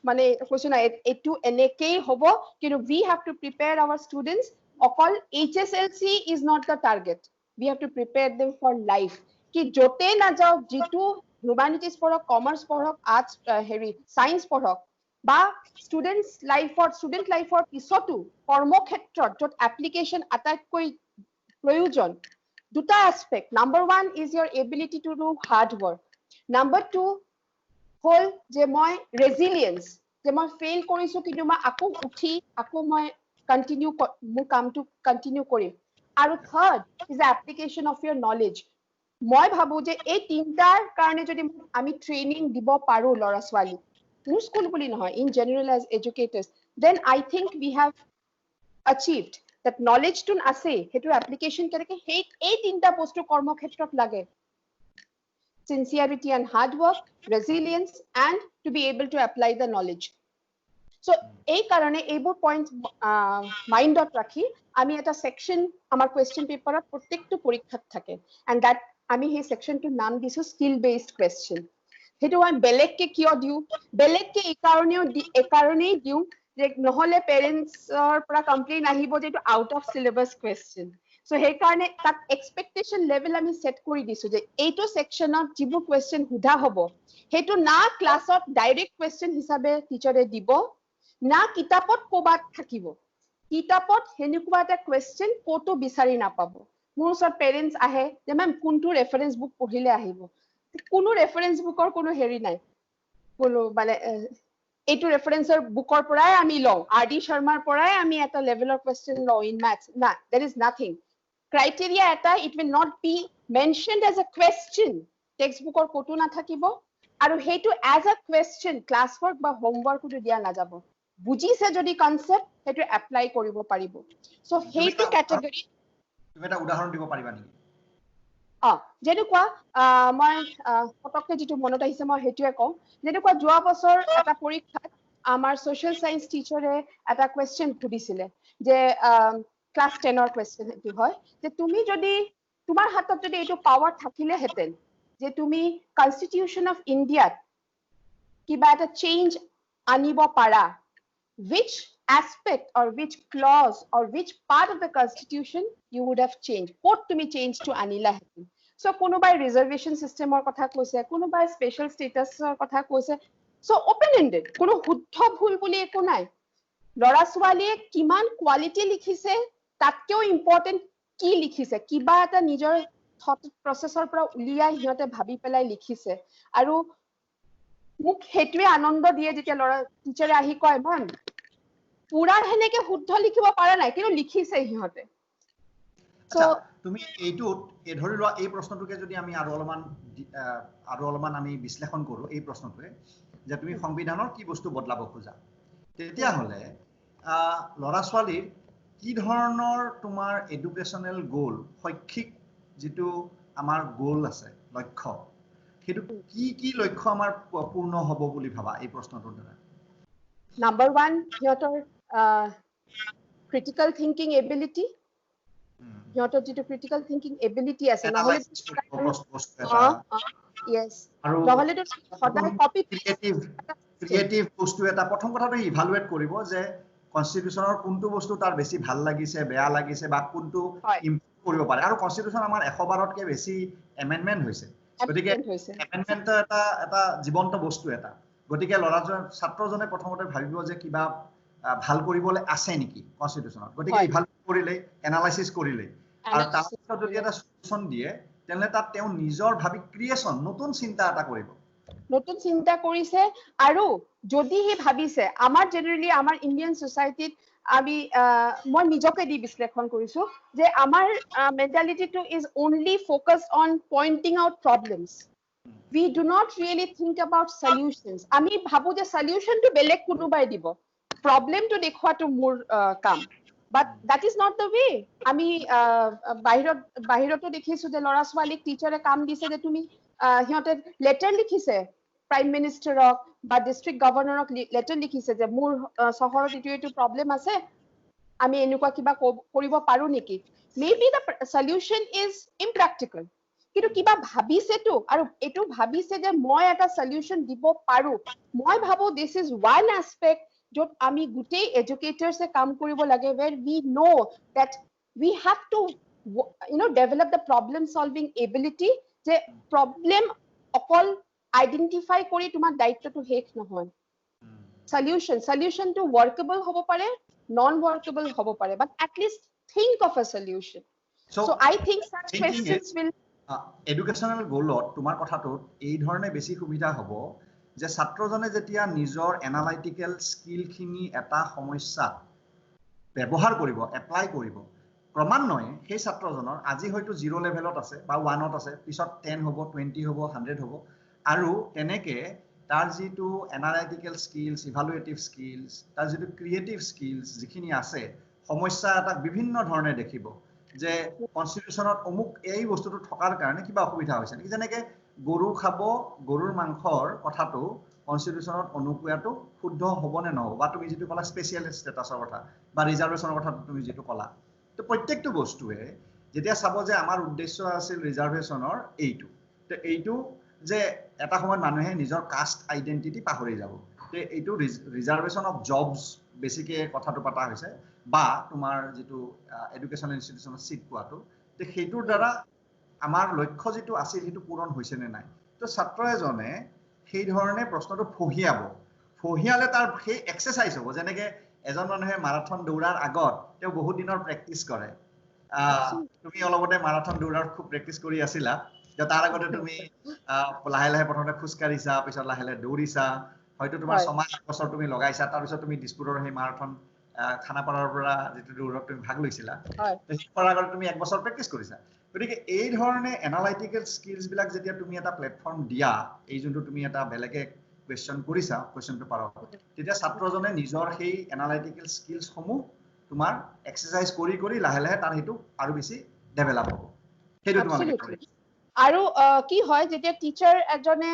mane question etu enekei hobo kintu we have to prepare our students okol HSLC is not the target we have to prepare them for life ki jote na jao jitu humanities porok commerce porok arts heavy science porok ba student life or pisotu kormo khetrot jot application attack koi proyojon দুটা aspect number 1 is your ability to do hard work number 2 হল যে মই resilience যে মই fail কৰিছো কিন্তু মই আকৌ উঠি আকৌ মই continue মোৰ কামটো continue কৰিম আৰু third is the application of your knowledge মই ভাবো যে এই তিনটাৰ কাৰণে যদি আমি ট্ৰেইনিং দিব পাৰো লৰা ছোৱালী মোৰ স্কুল বুলি নহয় in general as educators then I think we have achieved that knowledge tun ase hetu application kareke hey ei tinta postu kormo khetrot lage sincerity and hard work resilience and to be able to apply the knowledge so ei karone eibor points mind ot rakhi ami eta section amar question paper ot prottektu porikhat thake and that ami he section to naam disu skill based question hetu am belek ke kyo diu belek ke e karonei diu যে নহলে পেৰেন্টছৰ পৰা complain আহিব যে এটো out of syllabus question so hey কাৰণে তাক expectation level আমি set কৰি দিছো যে এইটো সেকশনত যিবোৰ কোৱেশ্চন সুধা হ'ব হেতু না ক্লাছত ডাইৰেক্ট কোৱেশ্চন হিচাপে টিচাৰে দিব না কিতাপত কোবাত থাকিব কিতাপত হেনুকুৱা এটা কোৱেশ্চন কতো বিচাৰি নাপাব মোৰ ওচৰত পেৰেন্টছ আহে যে মেম কোনটো ৰেফাৰেন্স বুক পঢ়িলে আহিব কোনো ৰেফাৰেন্স বুকৰ কোনো হেৰি নাই কোনো মানে এইটো ৰেফাৰেন্সৰ বুকৰ পৰাই আমি লওঁ আৰডি শৰ্মাৰ পৰাই আমি এটা লেভেলৰ কোৱেশ্চন লওঁ ইন ম্যাথছ না দেয়াৰ ইজ নাথিং ক্ৰাইটেৰিয়া এটা it will not be mentioned as a question text বুকৰ কতো নাথাকিব আৰু হেতু as a question class work বা হোমওয়াৰ্ক দিয়া নাযাব বুজিছে যদি কনসেপ্ট হেতু এপ্লাই কৰিব পাৰিব সো হেতু ক্যাটাগৰী তুমি এটা উদাহৰণ দিব পাৰিবা নেকি যেনেকুৱা মই পটককে যেটো মনত আহিছে মই হেতুৱে কওঁ যেনেকুৱা যোৱা বছৰ এটা পৰীক্ষাত আমাৰ সোশ্যাল সায়েন্স টিচাৰে এটা কোৱেশ্চন সুধিছিলে যে ক্লাস 10 ৰ কোৱেশ্চন হেতু হয় যে তুমি যদি তোমাৰ হাতত যদি এইটো পাৱাৰ থাকিলে হেতেন যে তুমি কনস্টিটিউশন অফ ইন্ডিয়াত কিবা এটা চেঞ্জ আনিব পাৰা which aspect or which clause or which part of the constitution you would have changed what to be changed to anila happen so konobai reservation system or kotha koise konobai special status or kotha koise so open ended kono huddha bhul boli eko nai lora swaliye kiman quality likhise tatkeo important ki likhise kiba eta nijor thought processor pora uliai hiote bhabi pelai likhise aru মোক হেতুৱে আনন্দ দিয়ে যেতিয়া লৰা টিচাৰে আহি কয় মান পুৰা হেনেকে শুদ্ধ লিখিব পাৰা নাই কিন্তু লিখিছে হিহতে আচ্ছা তুমি এইটোত এই ধৰি লোৱা এই প্ৰশ্নটোকে যদি আমি আৰু অলমান আমি বিশ্লেষণ কৰো এই প্ৰশ্নটোৱে যে তুমি সংবিধানৰ কি বস্তু বদলাব খোজা তেতিয়া হলে লৰা ছোৱালীৰ কি ধৰণৰ তোমাৰ এডুকেশনাল গোল শৈক্ষিক যেটো আমাৰ গোল আছে লক্ষ্য হেতু কি লক্ষ্য আমাৰ পূৰ্ণ হ'ব বুলি ভাবা এই প্ৰশ্নটোৰ দ্বাৰা নাম্বাৰ 1 হিয়তৰ critical thinking ability হিয়তৰ যেটো critical thinking ability আছে নহলে yes নহলে তো সদায় কপি ক্ৰিয়েটিভ বস্তু এটা প্ৰথম কথাটো ইভালুৱেট কৰিব যে কনস্টিটিউশনৰ কোনটো বস্তু তাৰ বেছি ভাল লাগিছে বেয়া লাগিছে বা কোনটো ইমপ্ৰুভ কৰিব পাৰে আৰু কনস্টিটিউশন আমাৰ 112 তকৈ বেছি এমেন্ডমেন্ট হৈছে গতিকে এমেন্ডমেন্ট এটা জীৱন্ত বস্তু এটা গতিকে লৰাজন ছাত্ৰজনে প্ৰথমতে ভাবিব যে কিবা ভাল কৰিবলৈ আছে নেকি কনস্টিটিউশনত গতিকে ইভালুৱেট কৰিলে এনালাইসিস কৰিলে আৰু তাৰপিছত যদি এটা সলিউশন দিয়ে তেনে তাত তেওঁ নিজৰ ভাবি ক্ৰিয়েচন নতুন চিন্তা এটা কৰিব নতুন চিন্তা কৰিছে আৰু যদি হি ভাবিছে আমাৰ জেনাৰেলি আমাৰ ইন্ডিয়ান সোসাইটিত আমি মই নিজকে দি বিশ্লেষণ কৰিছো যে আমাৰ mentality is only focused on pointing out problems we do not really think about solutions আমি ভাবো যে solution to বেলেগ কোনোবাই দিব প্ৰবলেমটো দেখুৱাটো মোৰ কাম বাট that is not the way আমি বাহিৰতো দেখিছো যে ল'ৰা ছোৱালীক টিচাৰে কাম দিছে যে তুমি সিহঁতে লেটাৰ লিখিছে প্ৰাইম মিনিষ্টাৰক বা ডিষ্ট্ৰিক্ট গভৰ্ণৰক লেটাৰ লিখিছে যে মোৰ চহৰত এইটো প্ৰবলেম আছে আমি এনেকুৱা কিবা কৰিব পাৰো নেকি maybe the solution is impractical কিন্তু কিবা ভাবিছেতো আৰু এটো ভাবিছে যে মই এটা সলিউশন দিব পাৰো মই ভাবো this is one aspect যত আমি গুটেই এডুকেটৰছে কাম কৰিব লাগে where we know that we have to develop the problem solving ability যে problem অকল আইডেন্টিফাই কৰি তোমাৰ দায়িত্বটো শেষ নহয় solution to workable হ'ব পাৰে non workable হ'ব পাৰে but at least think of a solution so I think such questions will educational goalot তোমাৰ কথাটোত এই ধৰণে বেছি সুবিধা হ'ব যে ছাত্ৰজনে যেতিয়া নিজৰ এনালাইটিক্যাল স্কিল খিনি এটা সমস্যা ব্যৱহাৰ কৰিব এপ্লাই কৰিব ক্ৰমান্বয়ে সেই ছাত্ৰজনৰ আজি হয়তো 0 লেভেলত আছে বা 1ত আছে পিছত 10 হ'ব 20 হ'ব 100 হ'ব আৰু তেনেকে তাৰ যেটো এনালাইটিক্যাল স্কিলছ ইভালুয়েটিভ স্কিলছ তাৰ যেটো ক্ৰিয়েটিভ স্কিলছ যিখিনি আছে সমস্যা এটা বিভিন্ন ধৰণে দেখিব যে কনস্টিটিউশনত অমুক এই বস্তুটো থকাৰ কাৰণে কিবা অসুবিধা হৈছে নেকি যেনেকে গৰু খাব গৰুৰ মাংসৰ কথাটো কনস্টিটিউশনত অনুকুয়াটো শুদ্ধ হ'বনে নহব বা তুমি যেটো কলা স্পেশাল ষ্টেটাসৰ কথা বা ৰিজাৰ্ভেশনৰ কথা তুমি যেটো কলা তো প্ৰত্যেকটো বস্তুৱে যেতিয়া চাব যে আমাৰ উদ্দেশ্য আছিল ৰিজাৰ্ভেশনৰ এইটো যে এটা সময়ত মানুহে নিজৰ কাষ্ট আইডেন্টিটি পাহৰি যাব তে এইটো ৰিজাৰ্ভেশন অফ জবস বেসিকে কথাটো পাতা হৈছে বা তোমাৰ যেটো এডুকেশন ইনস্টিটিউশনৰ সিট পোৱাটো তে সেইটোৰ দ্বাৰা আমাৰ লক্ষ্য যেটো আছিল সেইটো পূৰণ হৈছে নে নাই তো ছাত্ৰ এজনে সেই ধৰণে প্ৰশ্নটো ফহিয়ালে তাৰ সেই এক্সাৰসাইজ হ'ব যেনেকে এজন মানুহে মাৰাথন দৌৰাৰ আগত তেওঁ বহুত দিনৰ প্ৰেক্টিস কৰে তুমি অলপতে মাৰাথন দৌৰাৰ খুব প্ৰেক্টিস কৰি আছিলা যে তাৰ আগতে তুমি লাহে লাহে প্ৰথমতে খুস্কাৰিছা পিছত লাহে লাহে দৌৰিছা হয়তো তোমাৰ 6 মাহ বছৰ তুমি লগাইছা তাৰ পিছত তুমি দিছপুৰৰ সেই মাৰাথন খানাপাৰাৰ পৰা যেটো দৌৰত তুমি ভাগ লৈছিলা তাৰ আগতে তুমি 1 বছৰ প্ৰেক্টিস কৰিছা গতিকে এই ধৰণে এনালাইটিক্যাল স্কিলছ বিলাক যেতিয়া তুমি এটা প্ল্যাটফৰ্ম দিয়া এই যোনটো তুমি এটা বেলেগে কোৱেশ্চন কৰিছা কোৱেশ্চন পেপাৰত তেতিয়া ছাত্ৰজনে নিজৰ সেই এনালাইটিক্যাল স্কিলছ সমূহ তোমাৰ এক্সাৰসাইজ কৰি লাহে লাহে তাৰ হেতু আৰু বেছি ডেভেলপ হ'ব হেতু তোমালোকে আৰু কি হয় যেতিয়া টিচাৰ এজনে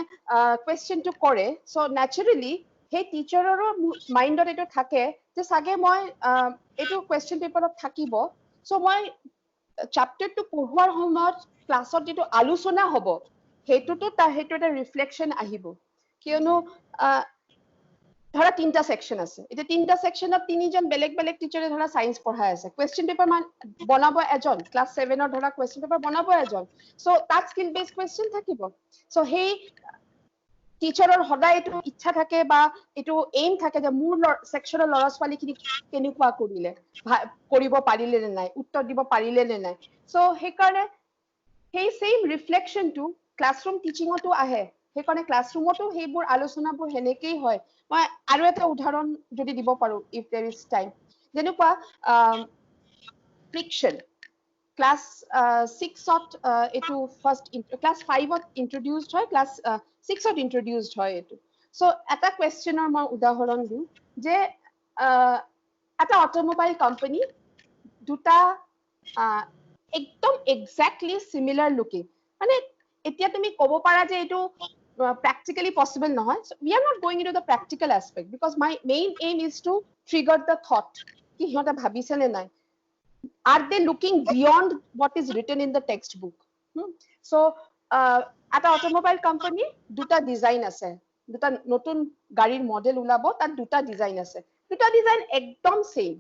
কোৱেশ্চনটো কৰে সো ন্যাচাৰালি হে টিচাৰৰো মাইন্ডত এটো থাকে যে সাগে মই এটো কোৱেশ্চন পেপাৰত থাকিব সো মই চ্যাপ্টাৰটো পঢ়োৱাৰ সময়ত ক্লাছত যেটো আলোচনা হ'ব হেতুটো হেতু এটা ৰিফ্লেকশন আহিব কিয়নো ধৰা 3টা সেকশন আছে এটা 3টা সেকশনত তিনিজন বেলেগ বেলেগ টিচাৰে ধৰা সায়েন্স পঢ়াই আছে কোৱেশ্চন পেপাৰ বনাব এজন ক্লাস 7 ৰ ধৰা কোৱেশ্চন পেপাৰ বনাব এজন সো তাত স্কিল বেস কোৱেশ্চন থাকিব সো হেই টিচাৰৰ হদাই এটো ইচ্ছা থাকে বা এটো এইম থাকে যে মোৰ সেকশনৰ ল'ৰা ছোৱালীখিনি কেনেকুৱা কৰিলে কৰিব পাৰিলে নে নাই উত্তৰ দিব পাৰিলে নে নাই সো হেকাৰণে হেই সেম ৰিফ্লেকশনটো ক্লাছৰুম টিচিংতো আহে হেকাৰণে ক্লাছৰুমতো হেইবোৰ আলোচনাবোৰ হেনেকেই হয় মই আৰু এটা উদাহৰণ যদি দিব পাৰো ইফ देयर इज টাইম যেনেকুৱা ফ্ৰিকশন ক্লাস 6ত এটো ফাৰ্স্ট ক্লাস 5ত ইন্ট্ৰোডিউসড হয় ক্লাস 6ত ইন্ট্ৰোডিউসড হয় এটো সো এটা কোৱেশ্চনৰ মই উদাহৰণ দিও যে এটা অটোমোবাইল কোম্পানী দুটা একদম এক্স্যাক্টলি সিমিলাৰ লুকিং মানে এতিয়া তুমি ক'ব পাৰা যে এটো practically possible নহয় so we are not going into the practical aspect because my main aim is to trigger the thought ki hota bhabise ne nai are they looking beyond what is written in the textbook so ata automobile company duta design ase duta notun garir model ulabo tar duta design ase duta design ekdom same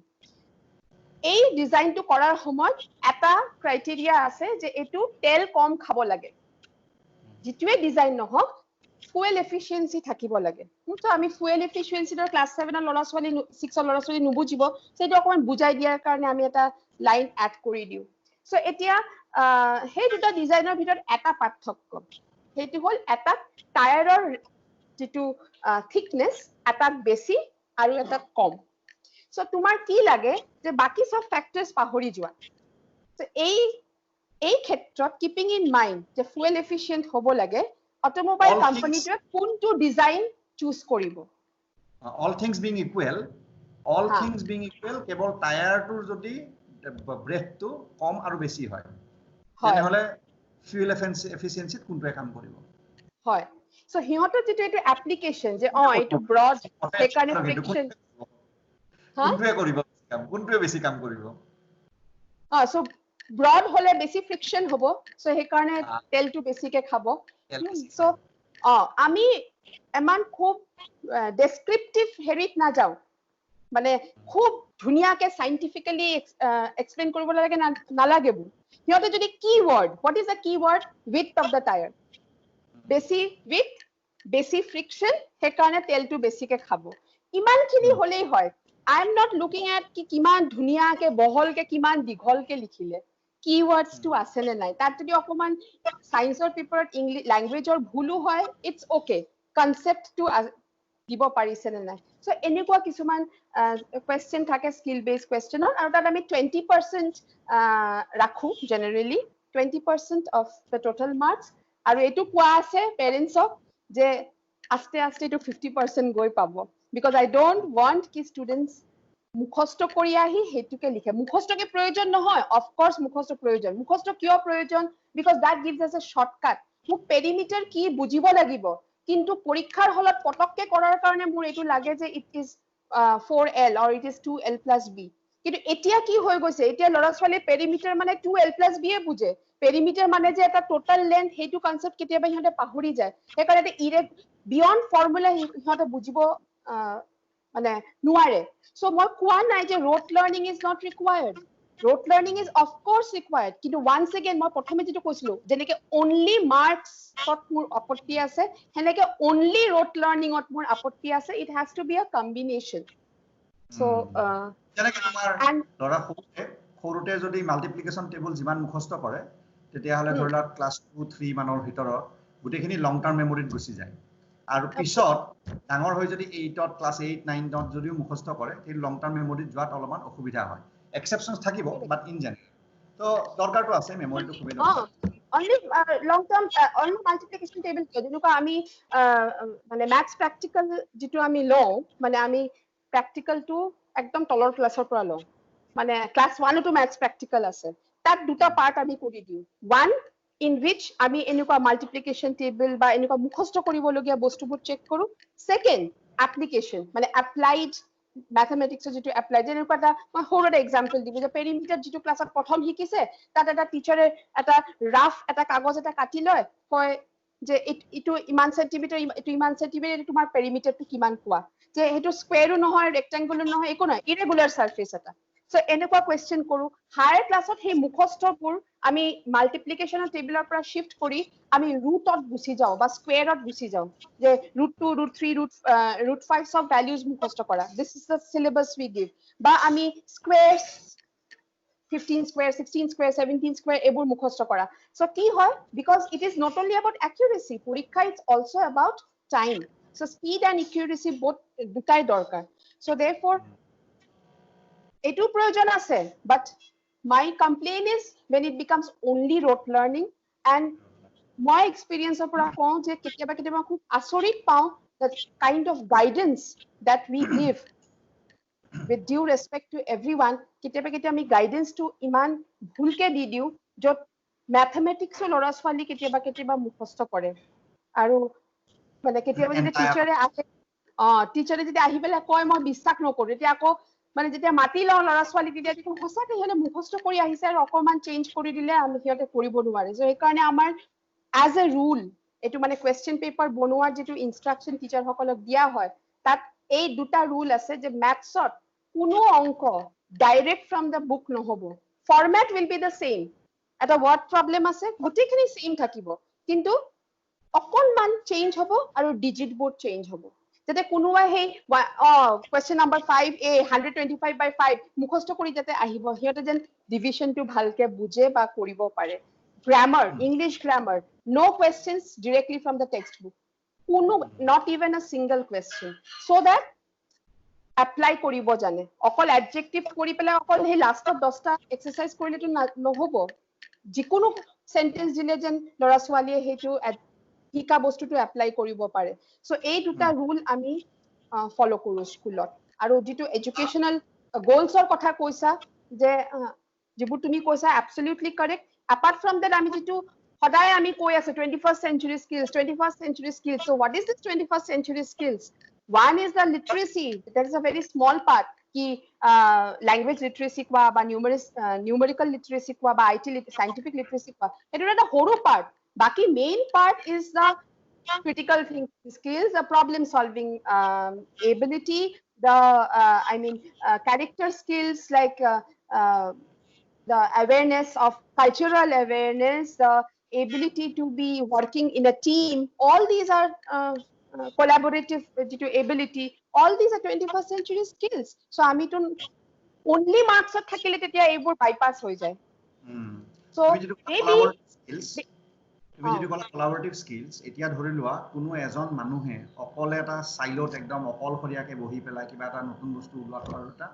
এই ডিজাইনটো কৰাৰ সময়ত এটা criteria আছে যে এটো তেল কম খাব লাগে যেটোৱে ডিজাইন নহক fuel efficiency থাকিব লাগে তো আমি fuel efficiency ৰ ক্লাস 7 ৰ ল'ৰা ছোৱালী 6 ৰ ল'ৰা ছোৱালী নুবুজিব সেটো অকমান বুজাই দিয়াৰ কাৰণে আমি এটা লাইন এড কৰি দিও সো এতিয়া হে দুটা ডিজাইনৰ ভিতৰত এটা পাৰ্থক্য হেতু হল এটা টায়াৰৰ যেটো থিকনেস এটা বেছি আৰু এটা কম সো তোমাৰ কি লাগে যে বাকি সব ফ্যাক্টৰস পাহৰি যোৱা তো এই ক্ষেত্ৰত কিপিং ইন মাইন্ড যে ফুয়েল এফিশিয়েন্ট হ'ব লাগে অটোমোবাইল কোম্পানীটোৱে কোনটো ডিজাইন চুজ কৰিব all things being equal all হা। থিংস বিং ইকুৱেল কেৱল টায়াৰটোৰ যদি ব্ৰেথটো কম আৰু বেছি হয় হয় তেনেহলে ফিউল এফিচিয়েন্সিত কোনটোৱে কাম কৰিব হয় সো হিহঁতৰ যেটো এটো এপ্লিকেশন যে এটো ব্ৰড সেইকাৰণে ফ্ৰিকশন হা কোনটোৱে বেছি কাম কৰিব সো ব্ৰড হলে বেছি ফ্ৰিকশন হ'ব সো সেইকাৰণে তেলটো বেছিকে খাব সো আমি এমান খুব ডেসক্ৰিপটিভ হেৰিত না যাও মানে খুব ধুনিয়াকে সাইন্টিফিক্যালি এক্সপ্লেইন কৰিব লাগে নালাগে হিহঁতে যদি keyword what is the keyword width of the tire বেছি width বেছি ফ্ৰিকশন সেইকাৰণে তেলটো বেছিকে খাব ইমানখিনি হলেই হয় I am not looking at কি কিমান ধুনিয়াকে বহলকে কিমান দীঘলকে লিখিলে keywords to আছে নে নাই তাত যদি অকমান সায়েন্সৰ পেপাৰত ইংলিশ ল্যাঙ্গুৱেজৰ ভুলু হয় ইটস ওকে কনসেপ্ট টু দিব পাৰিছে নে নাই সো এনেকুৱা কিছুমান কোৱেশ্চন থাকে স্কিল বেসড কোৱেশ্চনৰ আৰু তাত আমি 20% ৰাখো generally 20% of the total marks আৰু এটো কোৱা আছে পেৰেন্টছক যে আস্তে আস্তে এটো 50% গৈ পাব because I don't want ki students মুখস্থ কৰি আহি হেতুকে লিখে মুখস্থকে প্ৰয়োজন নহয় of course মুখস্থ প্ৰয়োজন মুখস্থ কিয় প্ৰয়োজন because that gives us a shortcut মোক পেৰিমিটাৰ কি বুজিব লাগিব কিন্তু পৰীক্ষাৰ হলত পটককে কৰাৰ কাৰণে মোৰ এটো লাগে যে it is 4L or it is 2L plus B কিন্তু এতিয়া কি হৈ গৈছে এতিয়া লৰা ছোৱালী পেৰিমিটাৰ মানে 2L plus B এ বুজে পেৰিমিটাৰ মানে যে এটা টোটাল লেন্থ হেতু কনসেপ্ট কেতিয়াবা ইহঁতে পাহৰি যায় সেইকাৰণে বিয়ন্ড ফৰ্মুলা ইহঁতে বুজিব মানে নোৱাৰে সো মই কোৱা নাই যে rote learning is not required rote learning is of course required কিন্তু once again মই প্ৰথমে যেটো কৈছিলো যেনেকে only marks ত মোৰ আপত্তি আছে হেনেকে only rote learning ত মোৰ আপত্তি আছে it has to be a combination so যেনেকে তোমাৰ লৰা সৰুতে যদি মাল্টিপ্লিকেশন টেবল যিমান মুখস্থ কৰে তেতিয়া হলে ধৰিলা ক্লাস 2 3 মানৰ ভিতৰত গুটেখিনি লং টাৰ্ম মেমৰিত গুচি যায় আৰু পিছত ডাঙৰ হৈ যদি 8 ত ক্লাস 8 9 ত যদিও মুখস্থ কৰে এই লং টাৰ্ম মেমৰিত যোৱাত অলপমান অসুবিধা হয় এক্সেপশনস থাকিব বাট ইন জেনাৰেল তো দৰকাৰটো আছে মেমৰিটো খুবই দৰকাৰ only long term only multiplication table যেনেকুৱা আমি মানে ম্যাথছ প্ৰ্যাকটিক্যাল যেটো আমি লও মানে আমি প্ৰ্যাকটিক্যালটো একদম তলৰ ক্লাছৰ পৰা লও মানে ক্লাস 1 তো ম্যাথছ প্ৰ্যাকটিক্যাল আছে তাত দুটা পাৰ্ট আমি কৰি দিও one in which আমি এনেকুৱা multiplication table বা এনেকুৱা মুখস্থ কৰিবলগীয়া বস্তুবোৰ চেক কৰো second application মানে applied mathematics যেটো এপ্লাই যেনেকুৱা এটা মই সৰুটা এক্সাম্পল দিব যে পেৰিমিটাৰ যেটো ক্লাছত প্ৰথম শিকিছে তাত এটা টিচাৰে এটা ৰাফ এটা কাগজ এটা কাটি লয় হয় যে ইটো ইমান সেন্টিমিটাৰ ইটো ইমান সেন্টিমিটাৰ তোমাৰ পেৰিমিটাৰটো কিমান কোৱা যে হেতু স্কয়াৰও নহয় ৰেক্টেংগুলাৰ নহয় একো নহয় ইৰেগুলাৰ সাৰফেস এটা সো এনেকুৱা কোৱেশ্চন কৰো হায়াৰ ক্লাছত হে মুখস্থবোৰ আমি মাল্টিপ্লিকেশনৰ টেবলৰ পৰা শিফট কৰি আমি ৰুটত গুছি যাও বা স্কয়াৰত গুছি যাও যে √2 √3 √5 সব ভ্যালুজ মুখস্থ কৰা this is the syllabus we give বা আমি স্কয়াৰস 15 square 16 square 17 square এবোৰ মুখস্থ কৰা সো কি হয় because it is not only about accuracy পৰীক্ষা it's also about time so speed and accuracy both দুটাই দৰকাৰ so therefore এটো প্ৰয়োজন আছে but my complaint is when it becomes only rote learning and my experience of পৰা কওঁ যে কেতিয়াবা খুব আচৰিত পাওঁ the kind of guidance that we give with due respect to everyone কেতিয়াবা আমি গাইডেন্স টু ইমান ভুলকে দি দিও যত ম্যাথমেটিক্স লৰা ছোৱালী কেতিয়াবা মুখস্থ কৰে আৰু মানে কেতিয়াবা যদি টিচাৰে যদি আহি পেলাই কয় মই বিশ্বাস নকৰো তেতিয়া আকৌ মানে যেতিয়া মাতি লও লৰা ছোৱালী তেতিয়া সঁচাকে হেনে মুখস্থ কৰি আহিছে আৰু অকমান চেঞ্জ কৰি দিলে আমি সিহঁতে কৰিব নোৱাৰে সো এই কাৰণে আমাৰ as a rule এটো মানে কোৱেশ্চন পেপাৰ বনোৱাৰ যেটো ইনষ্ট্ৰাকচন টিচাৰ সকলক দিয়া হয় তাত এই দুটা ৰুল আছে যে ম্যাথছত কোনো অংক ডাইৰেক্ট ফ্ৰম দ্য বুক নহব format will be the same এটা ওয়াৰ্ড প্ৰবলেম আছে গুটেখিনি সেম থাকিব কিন্তু অকনমান চেঞ্জ হ'ব আৰু ডিজিট বোৰ চেঞ্জ হ'ব যাতে কোনোবাই হেই কোৱেশ্চন নম্বৰ 5a 125/5 মুখস্থ কৰি যাতে আহিব হিয়তে যেন ডিভিশনটো ভালকে বুজে বা কৰিব পাৰে grammar english grammar no questions directly from the textbook not even a single question so that apply কৰিব জানে অকল অ্যাডজেক্টিভ কৰি পেলাই অকল হে লাষ্টত 10টা এক্সাৰসাইজ কৰিলেটো নহব যিকোনো সেন্টেন্স দিলে যেন লৰা ছোৱালীয়ে হেতু শিকা বস্তুটো এপ্লাই কৰিব পাৰে সো এই দুটা ৰুল আমি ফলো কৰো স্কুলত আৰু যেটো এডুকেশনাল গোলছৰ কথা কৈছা যে যেবোৰ তুমি কৈছা absolutely correct. Apart from that আমি যেটো সদায় আমি কৈ আছো 21st century skills, 21st century skills. So what is this 21st century skills? One is the literacy. That is a very small part. Ki language literacy kwa ba numerical literacy kwa ba IT scientific literacy kwa. It is a whole part. Baki main part is the critical thinking skills, the problem solving ability, the character skills like the awareness of cultural awareness, the ability to be working in a team. All these are collaborative ability. All these are 21st century skills. So আমি তো only marks থাকিলে তেতিয়া এইবোৰ bypass হৈ যায়. So maybe তুমি যেটো কলা কোলাবৰেটিভ স্কিলছ এতিয়া ধৰি লোৱা কোনো এজন মানুহে অকলে এটা সাইলত একদম অকলশৰীয়াকে বহি পেলাই কিবা এটা নতুন বস্তু উলোৱা কৰাটা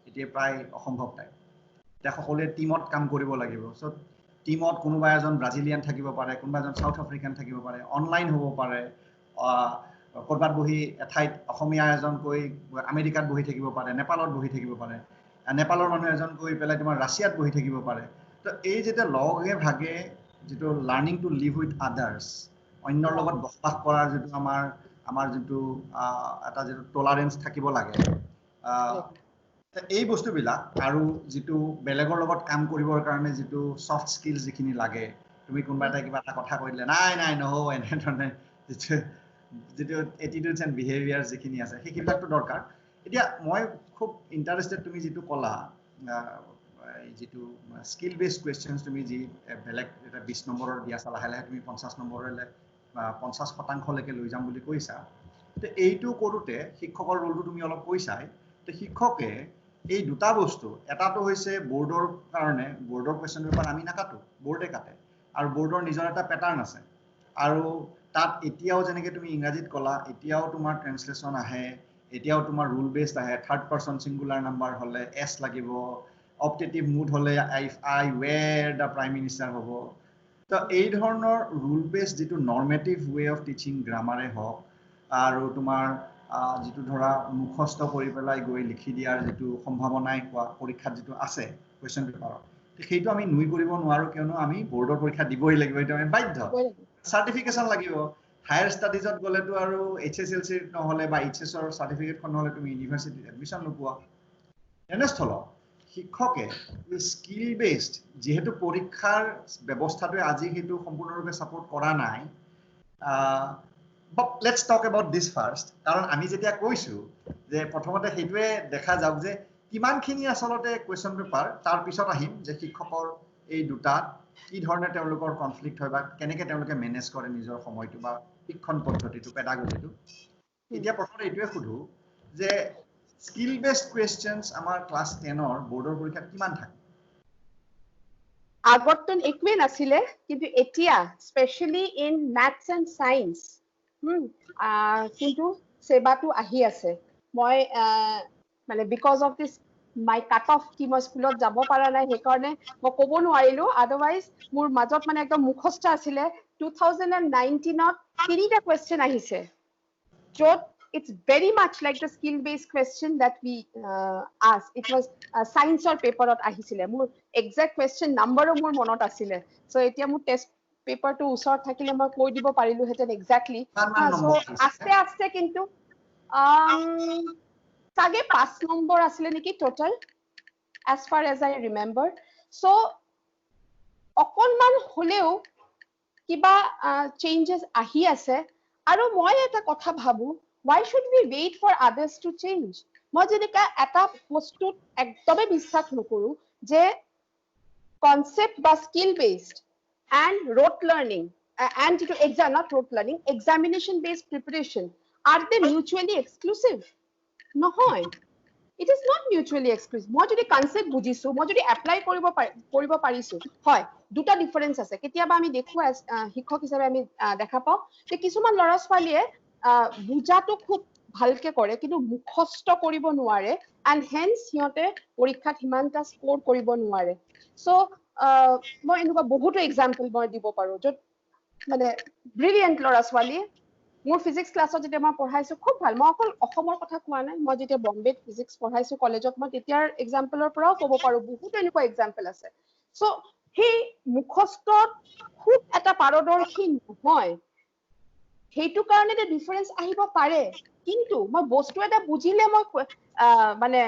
এতিয়া প্ৰায় অসম্ভৱ টাই এটা সকলোৱে টিমত কাম কৰিব লাগিব সো টিমত কোনোবা এজন ব্ৰাজিলিয়ান থাকিব পাৰে কোনোবা এজন সাউথ আফ্ৰিকান থাকিব পাৰে অনলাইন হ'ব পাৰে কৰবাত বহি এঠাইত অসমীয়া এজন কৈ আমেৰিকাত বহি থাকিব পাৰে নেপালত বহি থাকিব পাৰে নেপালৰ মানুহ এজন কৈ পেলাই তোমাৰ ৰাছিয়াত বহি থাকিব পাৰে তো এই যেটা লগে ভাগে যেটো লাৰ্নিং টু লিভ উইথ আদাৰ্স অন্যৰ লগত বসবাস কৰাৰ যেটো আমাৰ যেটো এটা যেটো টলাৰেন্স থাকিব লাগে এই বস্তুবিলাক আৰু যেটো বেলেগৰ লগত কাম কৰিবৰ কাৰণে যেটো সফট স্কিলছ যিখিনি লাগে তুমি কোনবা এটা কিবা এটা কথা কইলে নাই নহও এনে ধৰণে যেটো এটিটিউডছ এণ্ড বিহেভিয়াৰ যিখিনি আছে সেইবিলাকটো দৰকাৰ এতিয়া মই খুব ইন্টাৰেস্টেড তুমি যেটো কলা যেটো স্কিল বেসড কোৱেশ্চনছ তুমি যি বেলেগ এটা 20 নম্বৰৰ দিয়া চালা লাহে তুমি 50 নম্বৰলৈ 50% লৈকে লৈ যাম বুলি কৈছা তে এইটো কৰোতে শিক্ষকৰ ৰোলটো তুমি অলপ কৈছাই তে শিক্ষকে এই দুটা বস্তু এটাটো হৈছে বোৰ্ডৰ কাৰণে বোৰ্ডৰ কোৱেশ্চন পেপাৰ আমি নাকাটো বোৰ্ডে কাটে আৰু বোৰ্ডৰ নিজৰ এটা প্যাটাৰ্ন আছে আৰু তাত এতিয়াও যেনেকে তুমি ইংৰাজীত কলা এতিয়াও তোমাৰ ট্ৰান্সলেচন আহে এতিয়াও তোমাৰ ৰুল বেসড আহে থাৰ্ড পাৰসন সিঙ্গুলাৰ নাম্বাৰ হলে এস লাগিব অপটেটিভ মুড হলে আই ওয়্যাৰ দা প্ৰাইম মিনিষ্টাৰ হ'ব তো এই ধৰণৰ ৰুল বেসড যেটো নৰমেটিভ ওয়ে অফ টিচিং গ্ৰামাৰে হওক আৰু তোমাৰ যেটো ধৰা মুখস্থ কৰি পেলাই গৈ লিখি দিয়াৰ যেটো সম্ভাৱনাই কোৱা পৰীক্ষাত যেটো আছে কোৱেশ্চন পেপাৰত সেইটো আমি নুই কৰিব নোৱাৰো কিয়নো আমি বোৰ্ডৰ পৰীক্ষা দিবই লাগিব এটা আমি বাধ্য সাৰ্টিফিকেশন লাগিব হায়াৰ ষ্টাডিজত গলেতো আৰু এইচএসএলসি নহলে বা এইচএসৰ সাৰ্টিফিকেটখন নহলে তুমি ইউনিভাৰ্সিটিত এডমিশন নোপোৱা এনেস্থল শিক্ষকে স্কিল বেসড যেহেতু পৰীক্ষাৰ ব্যৱস্থাটো আজি হেতু সম্পূৰ্ণৰূপে সাপোৰ্ট কৰা নাই but let's talk about this first কাৰণ আমি যেতিয়া কৈছো যে প্ৰথমতে হেতুৱে দেখা যাওক যে কিমানখিনি আসলতে কোৱেশ্চন পেপাৰ তাৰ পিছত আহিম যে শিক্ষকৰ এই দুটা কি ধৰণে তেওঁলোকৰ কনফ্লিক্ট হয় বা কেনেকে তেওঁলোকে মেনেজ কৰে নিজৰ সময়টো বা শিক্ষণ পদ্ধতিটো পেডাগজিটো এতিয়া প্ৰথমতে এইটোৱে খুধু যে স্কিল বেসড কোৱেশ্চনছ আমাৰ ক্লাস 10 ৰ বোৰ্ডৰ পৰীক্ষাত কিমান থাকে আগতন একোৱে নাছিলে কিন্তু এতিয়া specially in maths and science কিন্তু সেবাটো আহি আছে মই মানে because of this my cut off কি মই স্কুলত যাব পাৰা নাই সেই কাৰণে মই ক'ব নোৱাৰিলো আদাৰৱাইজ মোৰ মাজত মানে একদম মুখস্থ আছিলে 2019 ত তিনিটা কোৱেশ্চন আহিছে য'ত it's very much like the skill based question that we asked. It was science or paper at ahisile mur exact question number mur monot asile so etia mur test paper to usor thakile ma koi dibo parilu heten exactly so aste kintu sage 5 number asile niki total as far as I remember so okonman holeo kiba changes ahi ase aru moi eta kotha bhabu why should we wait for others to change মই যেনেকা এটা বস্তুত একদমে বিশ্বাস নকৰো যে concept বা skill based and rote learning and to exam not rote learning examination based preparation are they mutually exclusive নহয় it is not mutually exclusive মই যদি concept বুজিছো মই যদি apply কৰিব পাৰিছো হয় দুটা ডিফারেন্স আছে কেতিয়াবা আমি দেখো শিক্ষক হিচাপে আমি দেখা পাও যে কিছুমান লৰা ছোৱালীয়ে বুজাটো খুব ভালকে কৰে কিন্তু মুখস্থ কৰিব নোৱাৰে and hence সিহঁতে পৰীক্ষাত হিমানটা স্কোৰ কৰিব নোৱাৰে so মই এনেকুৱা বহুতো এক্সাম্পল মই দিব পাৰো য'ত মানে ব্ৰিলিয়েন্ট লৰা ছোৱালী মোৰ ফিজিক্স ক্লাছত যেতিয়া মই পঢ়াইছো খুব ভাল মই অকল অসমৰ কথা কোৱা নাই মই যেতিয়া বম্বেত ফিজিক্স পঢ়াইছো কলেজত মই তেতিয়াৰ এক্সাম্পলৰ পৰাও ক'ব পাৰো বহুত এনেকুৱা এক্সাম্পল আছে সো সেই মুখস্থত খুব এটা পাৰদৰ্শী নহয় সেইটো কাৰণে যে ডিফাৰেন্স আহিব পাৰে কিন্তু মই বস্তু এটা বুজিলে মই মানে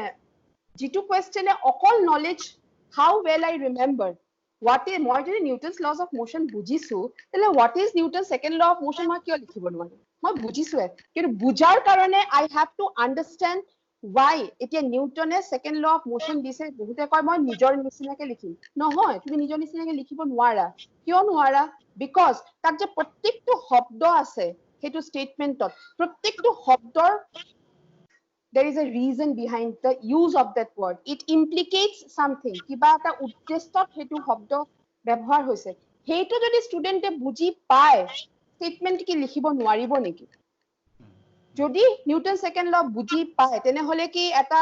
যিটো কোৱেশ্চনে অকল knowledge how well I remember what is মই যদি নিউটনছ লজ অফ মোশন বুজিছো তাহলে what is Newton's second law of motion মই কিয় লিখিব নোৱাৰিম মই বুজিছো কিন্তু বুজাৰ কাৰণে আই হ্যাভ টু আন্ডাৰস্ট্যান্ড why এতিয়া নিউটনে সেকেন্ড ল অফ মোশন দিছে বহুতে কয় মই নিজৰ নিচিনাকে লিখিম নহয় তুমি নিজৰ নিচিনাকে লিখিব নোৱাৰা কিয় নোৱাৰা বিকজ তাত যে প্ৰত্যেকটো শব্দ আছে সেইটো ষ্টেটমেন্টত প্ৰত্যেকটো শব্দৰ there is a reason behind the use of that word it implicates something kiba eta uddeshot hetu shobdo ব্যবহাৰ হৈছে হেইটো যদি ষ্টুডেন্টে বুজি পায় স্টেটমেন্ট কি লিখিব নোৱাৰিব নেকি যদি নিউটন সেকেন্ড ল বুজি পায় তেনে হলে কি এটা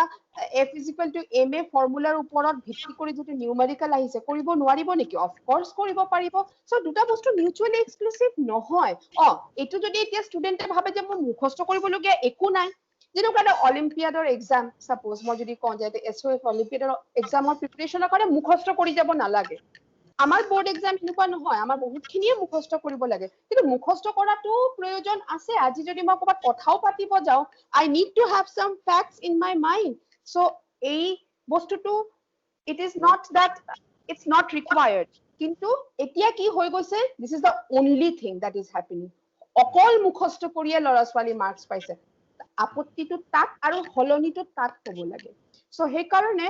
f = ma ফৰ্মুলাৰ ওপৰত ভিত্তি কৰি যদি নিউমেৰিকেল আহিছে কৰিব নোৱাৰিব নেকি অফ কোৰ্স কৰিব পাৰিব সো দুটা বস্তু মিউচুয়ালি এক্সক্লুসিভ নহয় এটো যদি এতিয়া ষ্টুডেন্টে ভাবে যে মই মুখস্থ কৰিবলগীয়া একো নাই যেনেকুৱা এটা অলিম্পিয়াডৰ এক্সাম সাপোজ মই যদি কওঁ যে এছওএফ অলিম্পিয়াডৰ এক্সামৰ প্ৰিপাৰেচনৰ কাৰণে মুখস্থ কৰি যাব নালাগে আমাৰ বোৰ্ড এক্সাম এনেকুৱা নহয় আমাৰ বহুতখিনিয়ে মুখস্থ কৰিব লাগে কিন্তু মুখস্থ কৰাটো প্ৰয়োজন আছে আজি যদি মই ক'বাত কথাও পাতিব যাও I need to have some facts in my mind so এই বস্তুটো it is not that it's not required কিন্তু এতিয়া কি হৈ গৈছে this is the only thing that is happening অকল মুখস্থ কৰিয়ে লৰা ছোৱালী মাৰ্কস পাইছে আপত্তিটো তাত আৰু হলনিটো তাত হ'ব লাগে সো সেই কাৰণে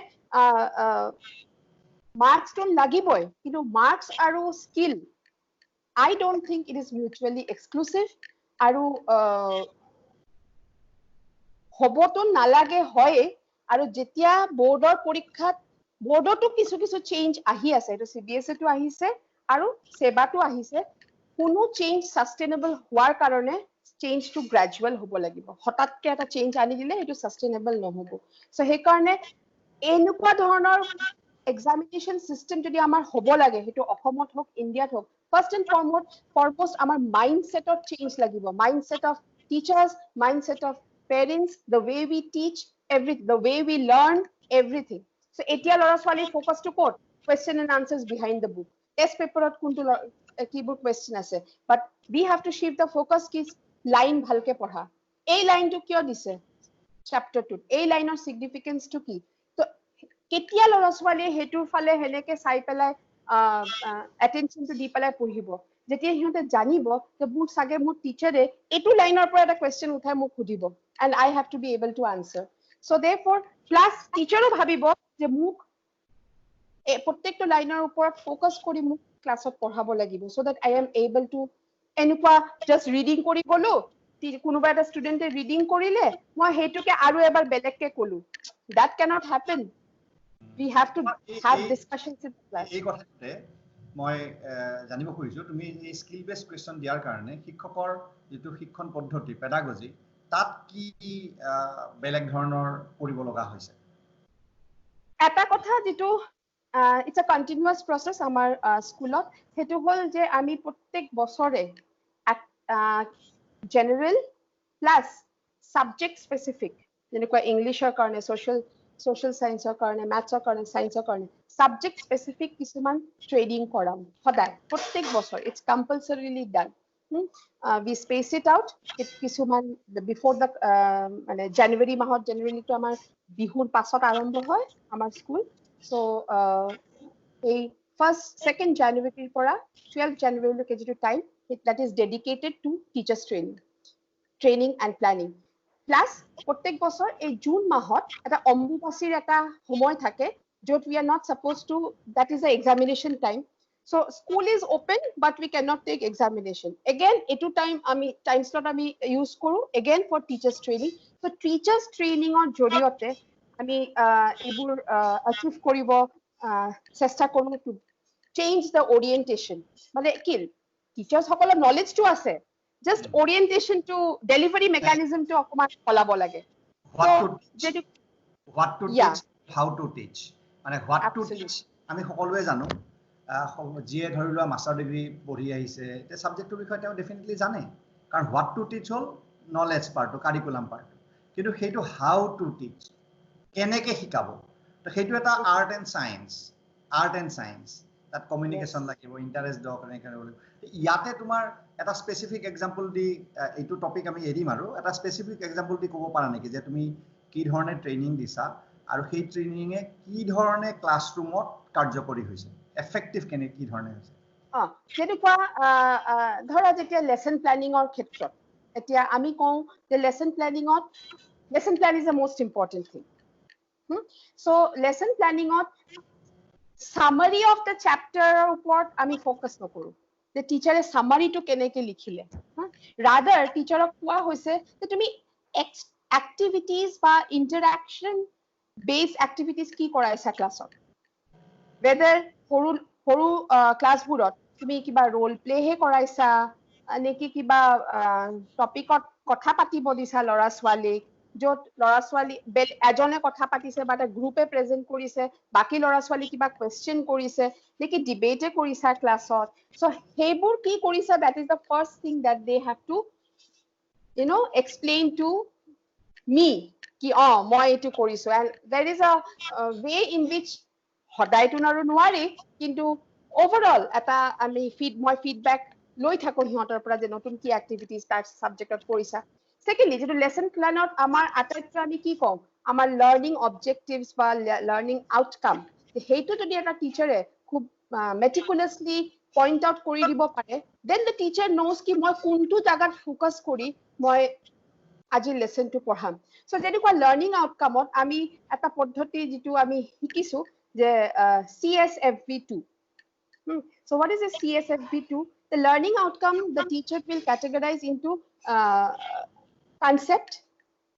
মাৰ্কস তো লাগিবই কিন্তু মাৰ্কস আৰু skill I don't think it is mutually exclusive আৰু হবতো নালাগে হয় আৰু যেতিয়া বোৰ্ডৰ পৰীক্ষাত বোৰ্ডতো কিছু কিছু চেঞ্জ আহি আছে এটো CBSE তো আহিছে আৰু সেবাটো আহিছে কোনো চেঞ্জ সাস্টেইনেবল হোৱাৰ কাৰণে চেঞ্জ টু গ্ৰাজুৱেল হ'ব লাগিব হঠাৎকে এটা চেঞ্জ আনি দিলে এটো সাস্টেইনেবল নহব সো সেই কাৰণে এনেকুৱা ধৰণৰ examination system যদি আমাৰ হ'ব লাগে হেতু অসমত হোক ইন্ডিয়াত হোক first and foremost আমাৰ mindset of change লাগিব mindset of teachers mindset of parents the way we teach the way we learn everything so etia lora swali focus to quote question and answers behind the book test paper ot kuntu keyboard question ase but we have to shift the focus ki line bhalke padha ei line to kyo dise chapter 2 ei line or significance to ki কেতিয়া লৰা ছোৱালীয়ে হেতুৰ ফালে হেনেকে চাই পেলাই অ্যাটেনশনটো দি পেলাই পঢ়িব যেতিয়া হিহঁতে জানিব যে মোৰ সাগে মোৰ টিচাৰে এটো লাইনৰ পৰা এটা কোৱেশ্চন উঠাই মোক খুদিব and I have to be able to answer so therefore plus টিচাৰও ভাবিব যে মোক প্ৰত্যেকটো লাইনৰ ওপৰত ফোকাস কৰি মোক ক্লাছত পঢ়াব লাগিব so that I am able to এনেকুৱা just reading কৰি গলো কোনোবা এটা ষ্টুডেন্টে ৰিডিং কৰিলে মই হেতুকে আৰু এবাৰ বেলেগকে কলো that cannot happen we have to have discussions in class এই কথাতে মই জানিব খুজিছো তুমি এই স্কিল বেসড কোৱেশ্চন দিয়াৰ কাৰণে শিক্ষকৰ যেটো শিক্ষণ পদ্ধতি পেডাগজি তাত কি বেলেগ ধৰণৰ কৰিব লগা হৈছে এটা কথা যেটো it's a continuous process আমাৰ স্কুলত হেতু হল যে আমি প্ৰত্যেক বছৰে general plus subject specific যেনেকুৱা ইংলিশৰ কাৰণে social science or karne maths or karne science or karne subject specific kisuman training koram hoday prottek bochor it's compulsorily done we space it out it kisuman before the mane January mahot generally to amar bihur pasot arambho hoy amar school so a first second January pora 12th January lo kejitu time that is dedicated to teachers training and planning plus প্রত্যেক বছর এই June মাহত এটা অম্বুবাসীৰ এটা সময় থাকে যত we are not supposed to that is the examination time so school is open but we cannot take examination again etu time slot ami use koru again for teachers training so teachers training or joriote ami ebur achieve koribo chesta koru to change the orientation mane ki teachers hokolor knowledge to ase just orientation to delivery mechanism to অকমান ফলাব লাগে what to teach how to teach মানে what to teach আমি সকলোৱে জানো যিয়ে ধৰিলোৱা master degree পঢ়ি আহিছে তে সাবজেক্টৰ বিষয়ে তেওঁ ডেফিনেটলি জানে কাৰণ হোৱাট টু টিচ হ'ল নলেজ পাৰ্টটো কাৰিকুলাম পাৰ্টটো কিন্তু সেইটো হাউ টু টিচ কেনেকৈ শিকাব তো সেইটো এটা আৰ্ট এণ্ড চায়েন্স তাত কমিউনিকেশ্যন লাগিব ইণ্টাৰেষ্ট দক ইয়াতে তোমাৰ এটা স্পেচিফিক এক্সাম্পল দি এইটো টপিক আমি এৰিম আৰু এটা স্পেচিফিক এক্সাম্পল দি ক'ব পাৰা নেকি যে তুমি কি ধৰণে ট্ৰেইনিং দিছা আৰু সেই ট্ৰেইনিঙে কি ধৰণে ক্লাছৰুমত কাৰ্যকৰী হৈছে এফেক্টিভ কি ধৰণে হৈছে যেনেকুৱা ধৰা যেতিয়া লেসন প্ল্যানিঙৰ ক্ষেত্ৰত এতিয়া আমি কওঁ যে lesson plan is the most important thing so lesson প্ল্যানিঙত সামাৰি অফ দ্য চেপ্টাৰৰ ওপৰত আমি ফোকাস নকৰো যে টিচাৰে সামাৰিটো কেনেকৈ লিখিলে ৰাদাৰ টিচাৰক কোৱা হৈছে যে তুমি এক্টিভিটিজ বা ইন্টাৰেকশন বেসড এক্টিভিটিজ কি কৰাইছা ক্লাছত whether সৰু ক্লাছবোৰত তুমি কিবা ৰোল প্লে হে কৰাইছা নেকি কিবা টপিকত কথা পাতিব দিছা ল'ৰা ছোৱালীক য'ত ল'ৰা ছোৱালী এজনে কথা পাতিছে বা এটা গ্ৰুপে প্ৰেজেন্ট কৰিছে বাকি ল'ৰা ছোৱালী কিবা কোৱেশ্চন কৰিছে নেকি ডিবেটে কৰিছা ক্লাছত সো সেইবোৰ কি কৰিছা that is the first thing that they have to explain to me কি মই এইটো কৰিছো and there is a way in which সদায়তো নোৱাৰি কিন্তু ওভাৰঅল এটা আমি মই ফিডবেক লৈ থাকো সিহঁতৰ পৰা যে নতুন কি এক্টিভিটিজ তাৰ সাবজেক্টত কৰিছা সেকেন্ডলি যেটো লেসন প্ল্যানত আমাৰ আটাইতকৈ আমি কি কম আমাৰ লাৰ্নিং অবজেক্টিভস বা লাৰ্নিং আউটকাম সেইটো যদি এটা টিচাৰে খুব মেটিকুলাছলি পইণ্ট আউট কৰি দিব পাৰে দেন দ্য টিচাৰ নোজ কি মই কোনটো জাগাত ফোকাস কৰি মই আজি লেসনটো পঢ়াম সো যেনেকুৱা লাৰ্নিং আউটকামত আমি এটা পদ্ধতি যেটো আমি শিকিছো যে CSFB2 so what is a CSFB2 the learning outcome the teacher will categorize into concept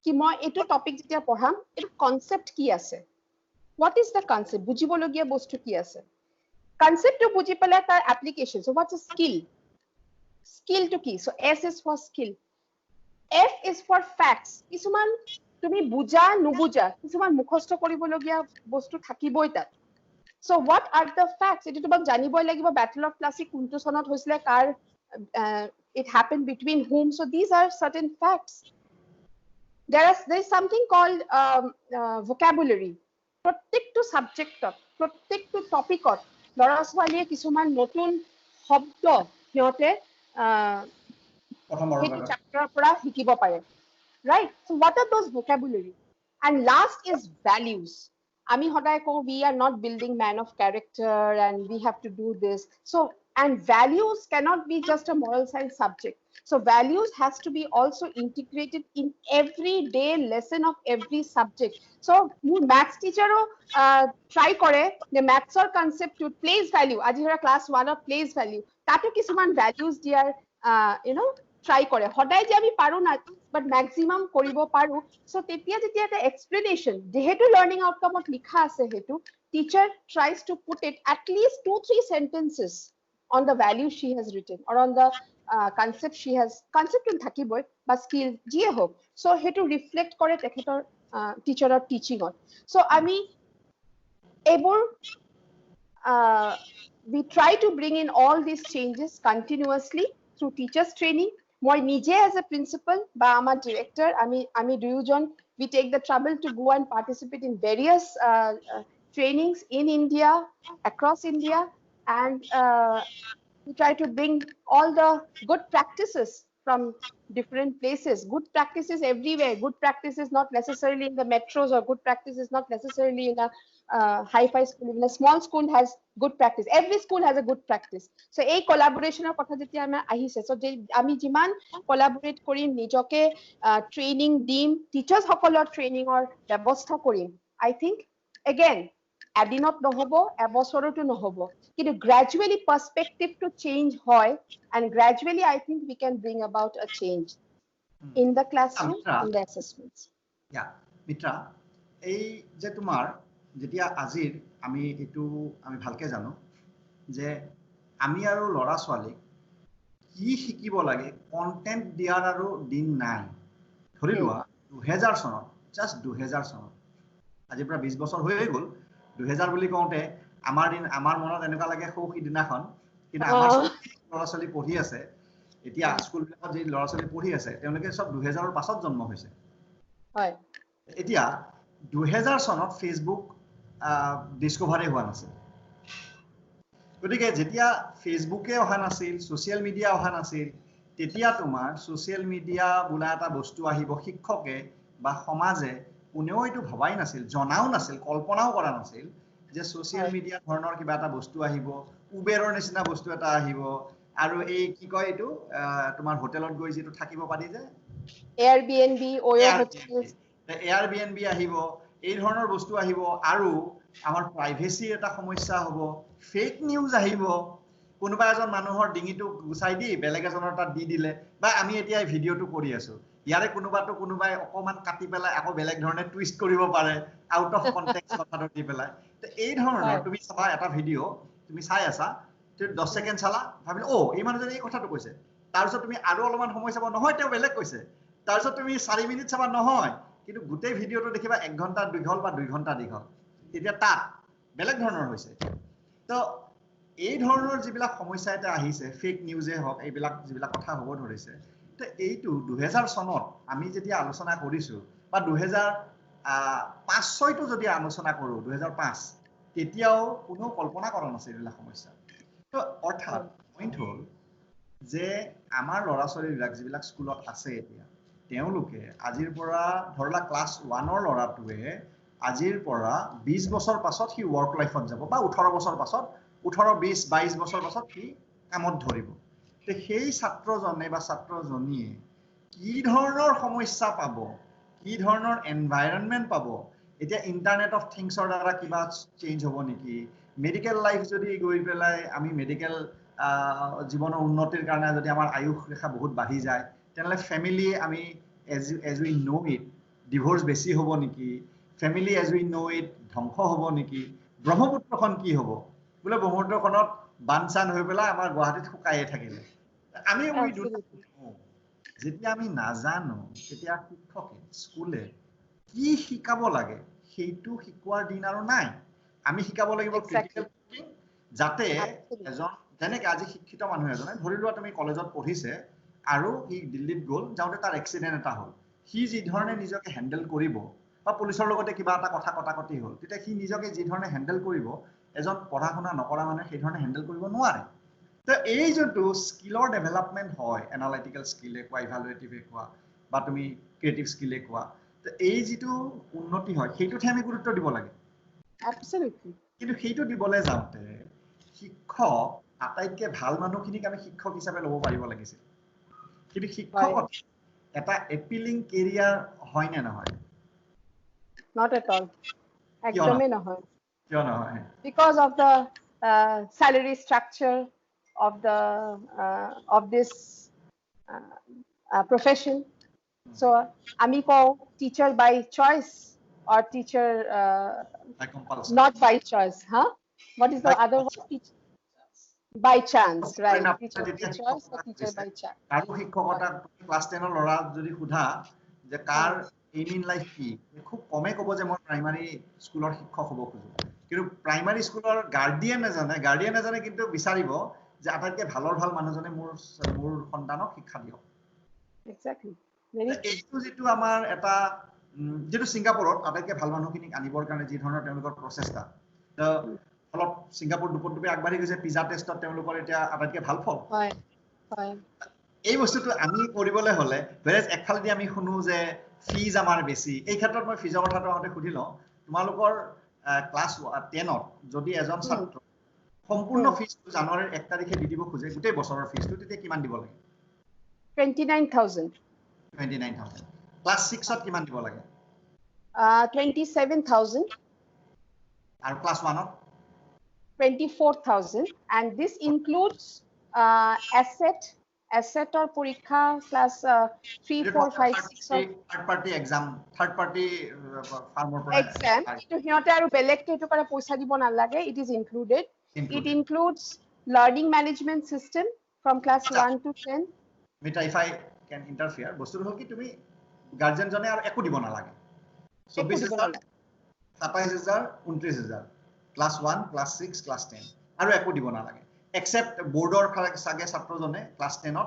ki moi etu topic jetia poham etu concept ki ase what is the concept bujibologia bostu ki ase concept to buji pala tar application so what's a skill to ki so S is for skill F is for facts kisuman তুমি বুজা নুবুজা কিছুমান মুখস্থ কৰিবলগীয়া বস্তু থাকিবই তাত so what are the facts এটো তোমাক জানিবই লাগিব battle of Plassey কোনটো সনত হৈছিল কাৰ it happened between whom so these are certain facts there is something called vocabulary প্ৰত্যেকটো সাবজেক্টত প্ৰত্যেকটো টপিকত ল'ৰা ছোৱালীয়ে কিছুমান নতুন শব্দ সিহঁতে সেইটো চেপ্টাৰৰ পৰা শিকিব পাৰে right so what are those vocabulary and last is values ami hoday ko we are not building man of character and we have to do this so and values cannot be just a moral science subject so values has to be also integrated in every day lesson of every subject so you maths teacher try kore the maths or concept to place value aji hora class 1 of place value tato kisuman values dear try kore hoday je ami paru na but maximum koribo paru so tetia jetia eta explanation jehetu learning outcome ot likha ase hetu teacher tries to put it at least 2-3 sentences on the value she has written or on the concept she has concept thakiboy ba skill jie hok so hetu reflect kore tekhetor teacher or teaching on so ami ebor we try to bring in all these changes continuously through teachers training moi nije as a principal ba amar director ami dujon we take the trouble to go and participate in various trainings in India across India and we try to bring all the good practices from different places good practices everywhere good practices not necessarily in the metros or good practices not necessarily in a hi-fi school even a small school has good practice every school has a good practice so a collaboration or kotha jetia ama ahise so ami jiman collaborate korim nijoke training dim teachers hokolor training or ব্যবস্থা korim I think again adinot nohobo ebosorotu nohobo কিন্তু gradually perspective to change hoy and gradually I think we can bring about a change in the classroom in the assessments yeah mitra ei je tumar যেতিয়া আজিৰ আমি এটো আমি ভালকে জানো যে আমি আৰু লৰা ছোৱালী কি শিকিব লাগে কন্টেন্ট দিয়াৰ আৰু দিন নাই ধৰি লোৱা 2000 চনত জাস্ট 2000 চনত আজিৰ পৰা 20 বছৰ হৈ গ'ল 2000 বুলি কওঁতে আমাৰ মনত এনেকুৱা লাগে সৌখি দিনাখন কিন্তু আমাৰ লৰা ছোৱালী পঢ়ি আছে এতিয়া স্কুলবিলাকত যে ল'ৰা ছোৱালী পঢ়ি আছে তেওঁলোকে সব 2000ৰ পাছত জন্ম হৈছে হয় এতিয়া 2000 চনত ফেসবুক ডিসকভাৰী হোৱা নাছিল গতিকে যেতিয়া ফেসবুকে অহা নাছিল সোশ্যাল মিডিয়া অহা নাছিল তেতিয়া তোমাৰ সোশ্যাল মিডিয়া বোলা এটা বস্তু আহিব শিক্ষকে বা সমাজে কোনেও এটো ভবাই নাছিল জনাও নাছিল কল্পনাও কৰা নাছিল যে সোশ্যাল মিডিয়া ধৰণৰ কিবা এটা বস্তু আহিব উবেৰৰ নিচিনা বস্তু এটা আহিব আৰু এই কি কয় এটো তোমাৰ হোটেলত গৈ যেটো থাকিব পাৰি যে Airbnb Oyo hotels Airbnb আহিব এই ধৰণৰ বস্তু আহিব আৰু আমাৰ প্ৰাইভেসিৰ এটা সমস্যা হ'ব ফেক নিউজ আহিব কোনোবা এজন মানুহৰ ডিঙিটো গুছাই দি বেলেগ এজনৰ তাত দি দিলে বা আমি এতিয়া এই ভিডিওটো কৰি আছো ইয়াৰে কোনোবাই অকমান কাটি পেলাই আকৌ বেলেগ ধৰণে টুইষ্ট কৰিব পাৰে আউট অফ কনটেক্সট কথাটো দি পেলাই তো এই ধৰণৰ তুমি চাবা এটা ভিডিও তুমি চাই আছা তুমি 10 সেকেন্ড চালা ভাবিলা ও এই মানুহজনে এই কথাটো কৈছে তাৰপিছত তুমি আৰু অলপমান সময় চাবা নহয় তেওঁ বেলেগ কৈছে তাৰপিছত তুমি 4 মিনিট চাবা নহয় কিন্তু গোটেই ভিডিওটো দেখিবা 1 ঘন্টা দীঘল বা 2 ঘন্টা দীঘল এতিয়া তাত বেলেগ ধৰণৰ হৈছে তো এই ধৰণৰ যিবিলাক সমস্যা এটা আহিছে ফেক নিউজে হওক এইবিলাক যিবিলাক কথা হ'ব ধৰিছে তো এইটো 2000 চনত আমি যেতিয়া আলোচনা কৰিছো বা 2005 টো যদি আলোচনা কৰো 2005 তেতিয়াও কোনো কল্পনা কৰা নাছিল এইবিলাক সমস্যা তো অৰ্থাৎ পইণ্ট হ'ল যে আমাৰ ল'ৰা ছোৱালীবিলাক যিবিলাক স্কুলত আছে এতিয়া তেওঁলোকে আজিৰ পৰা ধৰলা ক্লাছ 1 ৰ ল'ৰাটোৱে আজিৰ পৰা 20 বছৰ পাছত সি ওয়াৰ্ক লাইফত যাব বা 18 বছৰ পাছত 18 20 22 বছৰ পাছত সি কামত ধৰিব তে সেই ছাত্ৰজনে বা ছাত্ৰজনীয়ে কি ধৰণৰ সমস্যা পাব কি ধৰণৰ এনভায়ৰনমেন্ট পাব এতিয়া ইন্টাৰনেট অফ থিংছৰ দ্বাৰা কিবা চেঞ্জ হ'ব নেকি মেডিকেল লাইফ যদি গৈ পেলাই আমি মেডিকেল জীৱনৰ উন্নতিৰ কাৰণে যদি আমাৰ আয়ুস ৰেখা বহুত বাঢ়ি যায় তেনেহলে ফ্যামিলি আমি as we know it divorce বেছি হ'ব নেকি family as we know it ধ্বংস হ'ব নেকি ব্ৰহ্মপুত্ৰখন কি হ'ব বোলে ব্ৰহ্মপুত্ৰখনত বানচান হৈ পেলাই আমাৰ গুৱাহাটীত শুকায়ে থাকিলে আমি যেতিয়া আমি নাজানো তেতিয়া শিক্ষকে স্কুলে কি শিকাব লাগে সেইটো শিকোৱাৰ দিন আৰু নাই আমি শিকাব লাগিব ক্ৰিটিকেল থিংকিং যাতে এজন যেনেকৈ আজি শিক্ষিত মানুহ এজনে ধৰি লোৱা তুমি কলেজত পঢ়িছে আৰু ই দিল্লীত গ'ল যাওঁতে তাৰ এক্সিডেন্ট এটা হ'ল সি যি ধৰণে নিজকে হ্যান্ডেল কৰিব বা পুলিচৰ লগতে কিবা এটা কথা কটাকটি হ'ল তেতিয়া সি নিজকে যি ধৰণে হ্যান্ডেল কৰিব এজন পঢ়া শুনা নকৰা মানুহে সেই ধৰণে হ্যান্ডেল কৰিব নোৱাৰে তো এই যোনটো স্কিলৰ ডেভেলপমেন্ট হয় এনালাইটিক্যাল স্কিলে কোৱা ইভালুয়েটিভে কোৱা বা তুমি ক্ৰিয়েটিভ স্কিলে কোৱা তো এই যিটো উন্নতি হয় সেইটোতে আমি গুৰুত্ব দিব লাগে Absolutely. কিন্তু সেইটো দিবলৈ যাওঁতে শিক্ষক আটাইতকৈ ভাল মানুহখিনিক আমি শিক্ষক হিচাপে ল'ব পাৰিব লাগিছিল কিন্তু শিক্ষকত এটা এপিলিং কেৰিয়াৰ হয় নে নহয় Not at all. একদমই নহয় কিয় নহয় because of the salary structure of the of this profession so আমি কওঁ teacher by choice or teacher not by choice huh what is the other one by chance right teacher by choice or teacher by chance আৰু শিক্ষকতা class 10 ৰ ল'ৰা যদি সুধা যে কাৰ aim in life কি খুব কমে ক'ব যে মই প্ৰাইমাৰী স্কুলৰ শিক্ষক হ'ব খোজো কিন্তু প্ৰাইমাৰী স্কুলৰ গাৰ্ডিয়ান এজনে কিন্তু বিচাৰিব যে আটাইতকৈ ভাল মানুহজনে মোৰ সন্তানক শিক্ষা দিয়ক exactly এইটো যেটো আমাৰ এটা যেটো সিঙ্গাপুৰত আটাইতকৈ ভাল মানুহখিনিক আনিবৰ কাৰণে যি ধৰণৰ তেওঁলোকৰ প্ৰচেষ্টা অলপ সিঙ্গাপুৰ দুপদুপে আগবাঢ়ি গৈছে পিজা টেষ্টত তেওঁলোকৰ এতিয়া আটাইতকৈ ভাল ফল হয় হয় এই বস্তুটো আমি কৰিবলৈ হলে ভেৰেজ একফালদি আমি শুনো যে ফিজ আমাৰ বেছি এই ক্ষেত্ৰত মই ফিজৰ কথাটো আগতে সুধি লওঁ তোমালোকৰ ক্লাছ 10ত যদি এজন ছাত্ৰ সম্পূৰ্ণ ফিজটো জানুৱাৰীৰ 1 তাৰিখে দি দিব খোজে গোটেই বছৰৰ ফিজটো তেতিয়া কিমান দিব লাগে 29000 ক্লাছ 6ত কিমান দিব লাগে 27000 আৰু class 1ত 24000 and this includes asset or পৰীক্ষা class 3 4 5 6 third party exam third party farmer exam to হিয়তে আৰু বেলেগকে এটো কৰা পইচা দিব নালাগে it is included it includes learning management system from class 1 to 10 Mita if I can interfere বস্তুটো হল কি তুমি গার্জিয়ান জনে আর একো দিব নালাগে 24000 27000 29000 ক্লাস 1 ক্লাস 6 ক্লাস 10 আৰু একো দিব নালাগে except boardৰ সাগে ছাত্ৰজনে ক্লাস 10ত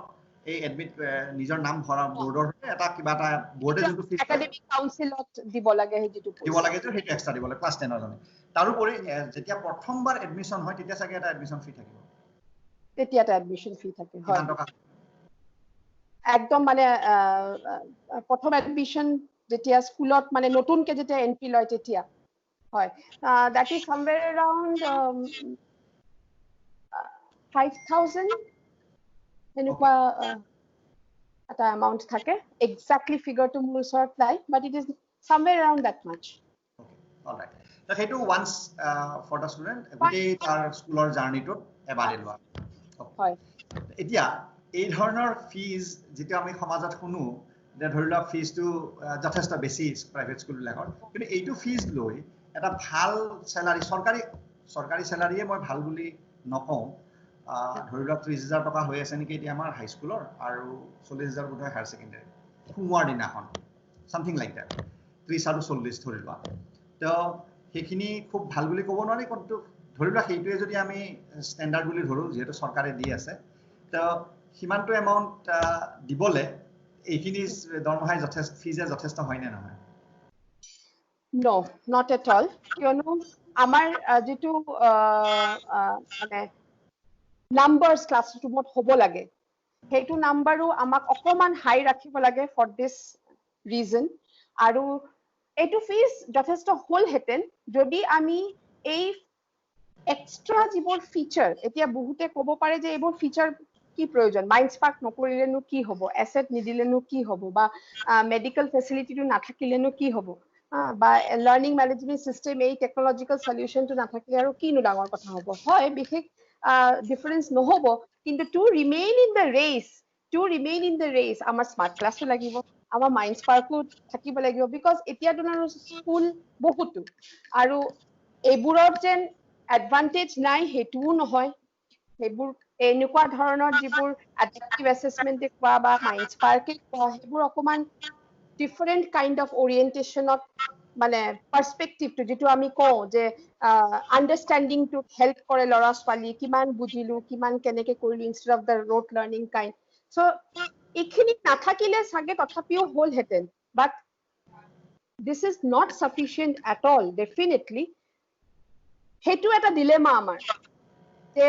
এই এডমিট নিজৰ নাম ভৰা বোৰ্ডৰ এটা কিবা এটা বোৰ্ডে যোনটো ফিজ একাডেমিক কাউন্সিলত দিব লাগে হেইটো দিব লাগে যে সেইটো এক্সট্ৰা দিব লাগে ক্লাছ 10 ৰ জনে তাৰোপৰি যেতিয়া প্ৰথমবাৰ এডমিশন হয় তেতিয়া চাগে এটা এডমিশন ফি থাকিব তেতিয়া এটা এডমিশন ফি থাকে হয় কিমান টকা একদম মানে প্ৰথম এডমিশন যেতিয়া স্কুলত মানে নতুনকে যেতিয়া এন্ট্ৰি লয় তেতিয়া হয় that is somewhere around 5000 এনেকুৱা এটা amount থাকে exactly figure to মোৰ ওচৰত নাই but it is somewhere around that much okay all right so সেইটো once for the student গোটেই তাৰ স্কুলৰ জাৰ্নিটোত এবাৰ লোৱা হয় এতিয়া এই ধৰণৰ ফিজ যেটা আমি সমাজত শুনো যে ধৰি লোৱা ফিজটো যথেষ্ট বেছি প্ৰাইভেট স্কুলবিলাকৰ কিন্তু এইটো ফিজ লৈ এটা ভাল স্যালাৰি সৰকাৰি স্যালাৰিয়ে মই ভাল বুলি নকওঁ ধৰি লোৱা 30000 টকা হৈ আছে নেকি এতিয়া আমাৰ হাই স্কুলৰ আৰু 40000 বোধহয় হায়াৰ সেকেন্ডাৰী সোমৱাৰ দিনাখন সামথিং লাইক দ্যাট 30 আৰু 40 ধৰি লোৱা তো সেইখিনি খুব ভাল বুলি ক'ব নোৱাৰি কিন্তু ধৰি লোৱা সেইটোৱে যদি আমি ষ্টেণ্ডাৰ্ড বুলি ধৰো যেহেতু চৰকাৰে দি আছে তো সিমানটো এমাউন্ট দিবলে এইখিনি দৰমহাই যথেষ্ট ফিজে যথেষ্ট হয় নে নহয় no not at all কিয়নো আমাৰ যেটো মানে numbers classroomত হ'ব লাগে হেইটো নাম্বাৰো আমাক অকমান হাই ৰাখিব লাগে for this reason আৰু এইটো ফিজ যথেষ্ট হল হেতেন যদি আমি এই এক্সট্ৰা যিবোৰ ফিচাৰ এতিয়া বহুতে ক'ব পাৰে যে এইবোৰ ফিচাৰ কি প্ৰয়োজন মাইন্ড স্পাৰ্ক নকৰিলেনো কি হ'ব এসেট নিদিলেনো কি হ'ব বা মেডিকেল ফেসিলিটিটো নাথাকিলেনো কি হ'ব বা লাৰ্নিং ম্যানেজমেন্ট সিস্টেম এই টেকনলজিক্যাল সলিউশনটো নাথাকিলে আৰু কিনো ডাঙৰ কথা হ'ব হয় বিশেষ ডিফাৰেন্স নহব কিন্তু টু ৰিমেইন ইন দ্য ৰেস আমাৰ স্মাৰ্ট ক্লাছটো লাগিব আমাৰ মাইন্ড স্পাৰ্কো থাকিব লাগিব বিকজ এতিয়া তোমাৰ স্কুল বহুতো আৰু এইবোৰৰ যেন এডভান্টেজ নাই হেতুও নহয় সেইবোৰ এনেকুৱা ধৰণৰ যিবোৰ অ্যাডাপটিভ অ্যাসেসমেন্ট কোৱা বা মাইন্ড স্পাৰ্কে কোৱা সেইবোৰ অকমান ডিফাৰেন্ট কাইন্ড অফ ওৰিয়েন্টেশনত মানে পাৰ্সপেক্টিভটো যেটো আমি কওঁ যে আন্ডাৰষ্টেণ্ডিং টু হেল্প কৰে লৰা ছোৱালী কিমান বুজিলো কিমান কেনেকে কৰিলো instead of the rote learning kind so এইখিনি নাথাকিলে সাগে তথাপিও হল হেতেন বাট this is not sufficient at all definitely হেতু এটা ডিলেমা আমাৰ যে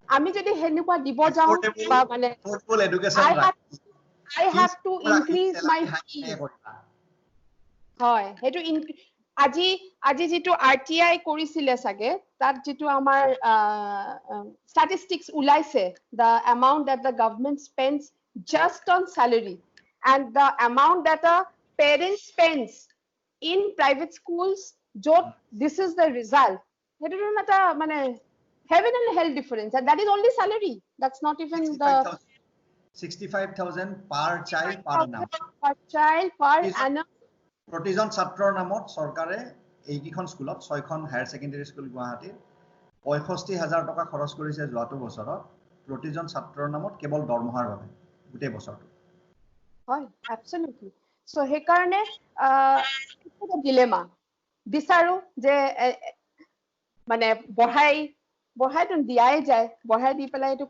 আমি যদি হেনুকা দিব যাও বা মানে I have to increase my fee হয় হেতু আজি যেটো RTI কৰিছিলে সাগে তাত যেটো আমাৰ statistics উলাইছে the amount that the government spends just on salary and the amount that a parent spends in private schools jot this is the result hetu nata mane heaven and hell difference and that is only salary that's not even 65000 per child per annum প্ৰতিজন ছাত্ৰৰ নামত চৰকাৰে এইকিখন স্কুলত 6খন higher secondary school গুৱাহাটীৰ 65000 টকা খৰচ কৰিছে যোৱাটো বছৰত প্ৰতিজন ছাত্ৰৰ নামত কেৱল দৰমহাৰ বাবে গোটেই বছৰটো হয় absolutely so he karone এটা ডিলেমা বিচাৰো যে মানে বঢ়াই তো দিয়াই যায় বঢ়াই দি পেলাই এটো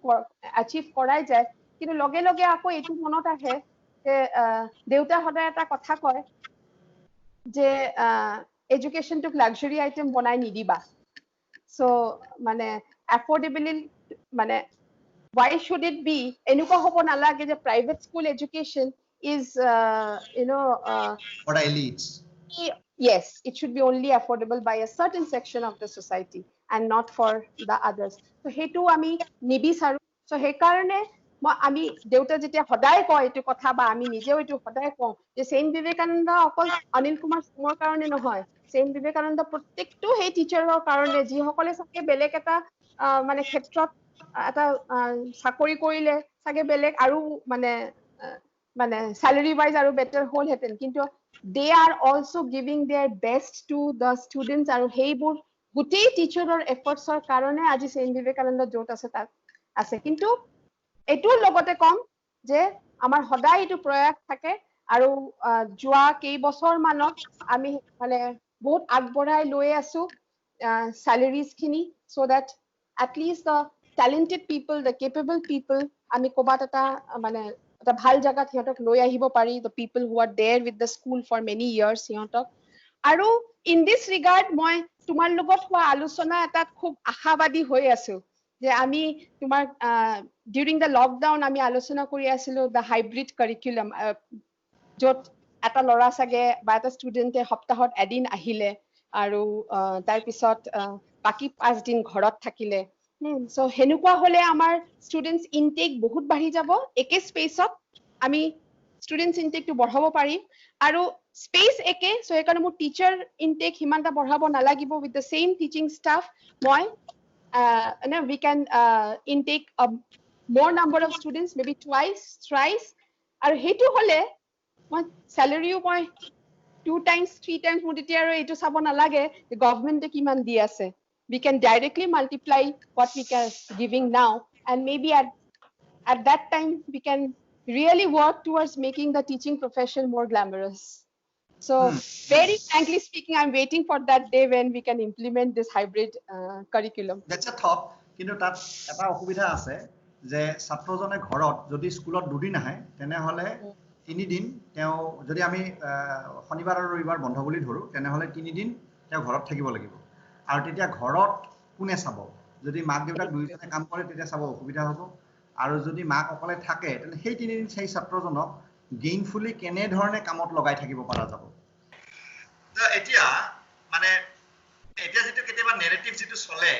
অ্যাচিভ কৰাই যায় কিন্তু লগে লগে আকৌ এটো মনত আহে যে দেউতা হদায় এটা কথা কয় যে এডুকেশন টু লাক্সাৰি আইটেম বনাই নিদিবা সো মানে এফোর্ডেবলি মানে why should it be enuka hobo nalage je private school education is for elites yes it should be only affordable by a certain section of the society and not for the others so hetu ami nibisaru so he karone আমি দেউতা যেতিয়া হদায় কয় এটো কথা বা আমি নিজেও এটো হদায় কওঁ যে সেন বিবেকানন্দ অকল অনিল কুমাৰ সিংৰ কাৰণে নহয় সেন বিবেকানন্দ প্ৰত্যেকটো হে টিচাৰৰ কাৰণে যি সকলে সাকে বেলেগ এটা মানে ক্ষেত্ৰত এটা চাকৰি কৰিলে সাগে বেলেগ আৰু মানে salary wise আৰু better হল হেতেন কিন্তু they are also giving their best to the students আৰু হেইবোৰ গুটেই টিচাৰৰ এফৰ্টছৰ কাৰণে আজি সেন বিবেকানন্দ যত আছে তাত আছে কিন্তু এটোৰ লগতে কম যে আমাৰ হদায় এটো প্ৰয়াস থাকে আৰু জুৱা কেই বছৰ মানত আমি মানে বহুত আগবঢ়াই লৈ আছো salaries খিনি so that at least the talented people the capable people আমি ক'বাত এটা মানে এটা ভাল জায়গাত সিহঁতক লৈ আহিব পাৰি, the people who are there with the school for many years সিহঁতক। আৰু in this regard মই তোমাৰ লগত হোৱা আলোচনা এটাত খুব আশাবাদী হৈ আছো যে আমি তোমাৰ during the lockdown আমি আলোচনা কৰি আছিলো the hybrid curriculum, য'ত এটা ল'ৰা চাগে বা এটা ষ্টুডেণ্টে সপ্তাহত এদিন আহিলে আৰু তাৰ পিছত বাকি 5 দিন ঘৰত থাকিলে। সো হেনেকুৱা হলে আমাৰ ষ্টুডেণ্টছ ইনটেক বহুত বাঢ়ি যাব, একে স্পেচত আমি ষ্টুডেণ্টছ ইনটেকটো বঢ়াব পাৰিম আৰু স্পেচ একে, সো সেইকাৰণে মোৰ টিচাৰ ইনটেক সিমানটা বঢ়াব নালাগিব, with the same teaching staff মই we can intake a more number of students, maybe twice, thrice, আৰু হেতু হলে মই salaryও মই 2 times 3 times মোৰ তেতিয়া আৰু এইটো চাব নালাগে গভৰ্ণমেণ্টে কিমান দি আছে। We can directly multiply what we can giving now, and maybe at that time we can really work towards making the teaching profession more glamorous. So very frankly speaking, I'm waiting for that day when we can implement this hybrid curriculum. That's a thought. কিন্তু তাত এটা অসুবিধা আছে যে ছাত্ৰজনে ঘৰত যদি স্কুলত দুদিন আহে তেনেহলে 3 দিন তেওঁ যদি আমি শনিবাৰ আৰু ৰবিবাৰ বন্ধ বুলি ধৰো তেনেহলে 3 দিন তেওঁ ঘৰত থাকিব লাগিব। আৰু তেতিয়া ঘৰত কোনে চাব? যদি মাক দেউতাক দুইজনে কাম কৰে তেতিয়া চাব অসুবিধা হ'ব। আৰু যদি মাক অকলে থাকে তেনে সেই 3 দিন সেই ছাত্ৰজনক গেইনফুলি কেনে ধৰণে কামত লগাই থাকিব পৰা যাব। তো এতিয়া মানে এতিয়া যেটো কেতিয়াবা নেৰেটিভ যেটো চলে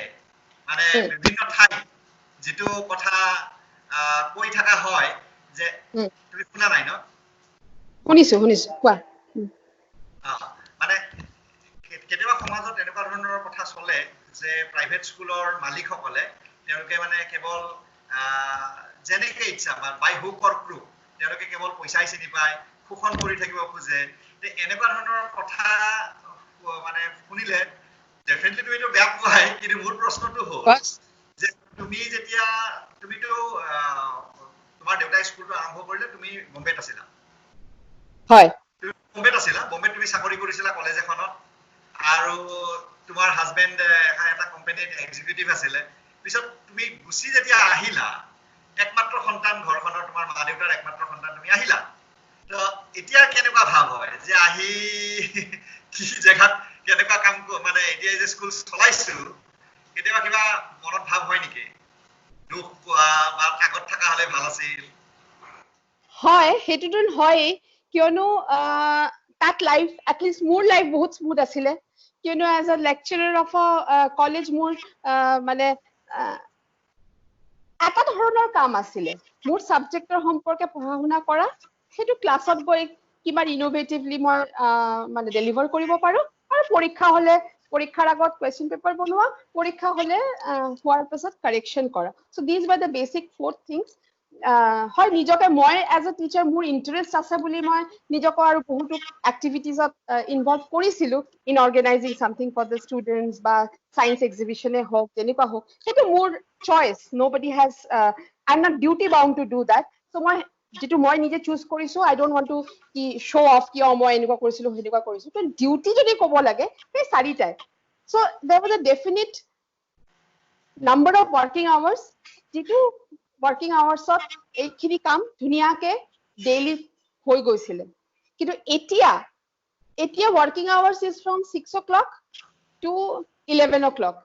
মানে বিভিন্ন ঠাই যেটো কথা কৈ থাকা হয় যে তুমি শুনা নাই ন? শুনিছো কোৱা। মানে কেতিয়াবা সমাজত এনেকুৱা ধৰণৰ কথা চলে যে প্ৰাইভেট স্কুলৰ মালিকসকলে তেওঁলোকে মানে কেৱল যেনেকৈ ইচ্ছা বাই হুক অৰ ক্ৰুক তেওঁলোকে কেৱল পইচাই চিনি পায়, শোষণ কৰি থাকিব খোজে। এনেকুৱা ধৰণৰ কথা মানে শুনিলে ডেফিনেটলি তুমিতো বেয়া পোৱাই, কিন্তু মোৰ প্ৰশ্নটো হ'ল যে তুমিতো তোমাৰ দেউতাই স্কুলটো আৰম্ভ কৰিলে তুমি বম্বেত আছিলা। হয়, তুমি বম্বেত আছিলা, বম্বেত তুমি চাকৰি কৰিছিলা কলেজ এখনত, আৰু তোমাৰ হাজবেণ্ড এটা কোম্পানীত এক্সিকিউটিভ আছিলে। পিছত তুমি গুচি যেতিয়া আহিলা, একমাত্ৰ সন্তান ঘৰখনৰ, তোমাৰ মা দেউতাৰ একমাত্ৰ সন্তান, তুমি আহিলা। তো এতিয়া কেনেকুৱা ভাৱ হয় যে আহি কি জেগাত কেনেকুৱা কাম মানে এতিয়া যে স্কুল চলাইছো, কেতিয়াবা কিবা মনত ভাৱ হয় নেকি? দুখ পোৱা বা আগত থকা হলে ভাল আছিল? হয়, হেতুটো হয়, কিয়নো that life, at least মোৰ লাইফ বহুত স্মুথ আছিলে, কিয়নো as a lecturer of a college মোৰ মানে এটা ধৰণৰ কাম আছিলে। মোৰ সাবজেক্টৰ সম্পৰ্কে পঢ়া শুনা কৰা, হেতু ক্লাছত গৈ কিমান ইনোভেটিভলি মই মানে ডেলিভাৰ কৰিব পাৰো, আৰু পৰীক্ষা হলে পৰীক্ষাৰ আগত কোৱেশ্চন পেপাৰ বনোৱা, পৰীক্ষা হলে হোৱাৰ পিছত কাৰেকচন কৰা। So these were the basic 4 things. হয়, নিজকে মই এজ এ টিচাৰ মোৰ ইন্টাৰেষ্ট আছে বুলি মই নিজকে আৰু বহুতো এক্টিভিটিজত ইনভলভ কৰিছিলো, in organizing something for the students বা সায়েন্স এক্সিবিশনে হওক, যেনেকুৱা হওক, সেইটো মোৰ choice. Nobody has I'm not duty bound to do that. So যেটো মই নিজে চুজ কৰিছো, I don't want to show off কি মই এনেকুৱা কৰিছিলো হেনেকুৱা কৰিছো। তো ডিউটি যদি ক'ব লাগে সেই 4টাই। So there was a definite number of working hours, যেটো working hours এইখিনি কাম ধুনিয়াকে ডেইলি হৈ গৈছিলে। কিন্তু এতিয়া working hours is from 6 o'clock to 11 o'clock.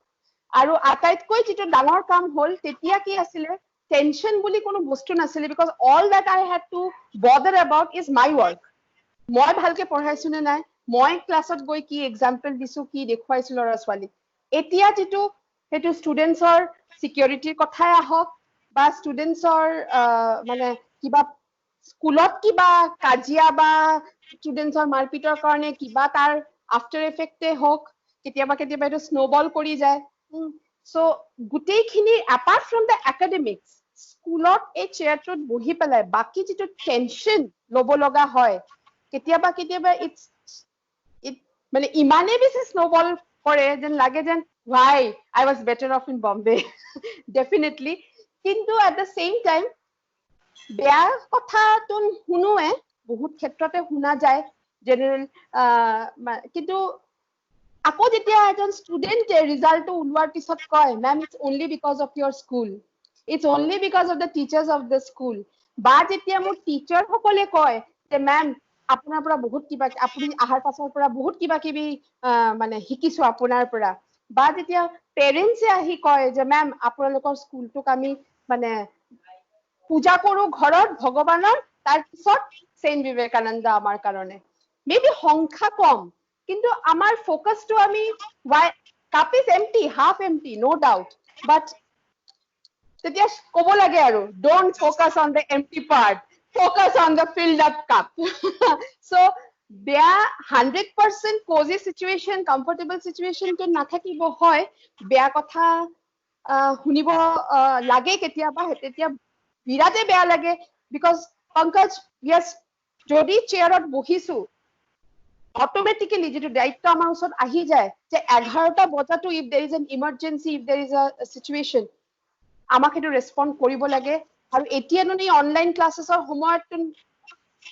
আৰু আটাইতকৈ যেটো ডাঙৰ কাম হ'ল, তেতিয়া কি আছিলে, টেনশন বুলি কোনো বস্তু নাছিলে, because all that I had to bother about is my work. মই ভালকে পঢ়াইছো নে নাই, মই ক্লাছত গৈ কি এক্সাম্পল দিছো, কি দেখুৱাইছো ল'ৰা ছোৱালী। এতিয়া যেটো হেতু ষ্টুডেন্টছৰ সিকিউৰিটিৰ কথাই আহক বা ষ্টুডেন্টছৰ মানে কিবা স্কুলত কিবা কাজিয়া বা ষ্টুডেন্টছৰ মাৰপিটৰ কাৰণে কিবা তাৰ আফটাৰ এফেক্টে হওক, কেতিয়াবা এইটো স্নোবল কৰি যায়। So গোটেইখিনি apart from the academics, স্কুলত এই চেয়াৰটোত বহি পেলাই বাকি যেটো টেনশন লব লগা হয়, কেতিয়াবা মানে ইমানে বেছি স্নোবল কৰে যেন লাগে যেন why I was better off in Bombay. Definitely. কিন্তু at the same time বেয়া কথাটো শুনোৱে, বহুত ক্ষেত্ৰতে শুনা যায় জেনাৰেল, কিন্তু আকৌ যেতিয়া এজন ষ্টুডেন্টে ৰিজাল্টটো ওলোৱাৰ পিছত কয়, ma'am it's only because of your school, It's only because of the teachers of the school. বা যেতিয়া মোৰ টিচাৰ সকলে কয় যে মেম আপোনাৰ পৰা বহুত কিবা আপুনি আহাৰ পাছৰ পৰা বহুত কিবা কিবি মানে শিকিছো আপোনাৰ পৰা বা যেতিয়া পেৰেণ্টছে আহি কয় যে মেম আপোনালোকৰ স্কুলটোক আমি মানে পূজা কৰো ঘৰত ভগৱানৰ তাৰ পিছত সেইন্ট বিবেকানন্দ আমাৰ কাৰণে মেবি সংখ্যা কম কিন্তু আমাৰ ফোকাসটো আমি cup is empty half empty no doubt but তেতিয়া ক'ব লাগে আৰু don't focus on the empty part focus on the filled up cup so বেয়া 100% cozy situation comfortable situation তো নাথাকিব হয় বেয়া কথা শুনিব লাগে কেতিয়াবা তেতিয়া বিৰাতে বেয়া লাগে because পংকজ yes যদি চেয়াৰত বহিছো automatically যেটো দায়িত্ব আমাৰ ওচৰত আহি যায় যে 11টা বজাতো if there is an emergency if there is a situation আমাক এটো ৰেসপন্ড কৰিব লাগে আৰু এতিয়া ননি অনলাইন ক্লাसेसৰ সময়ত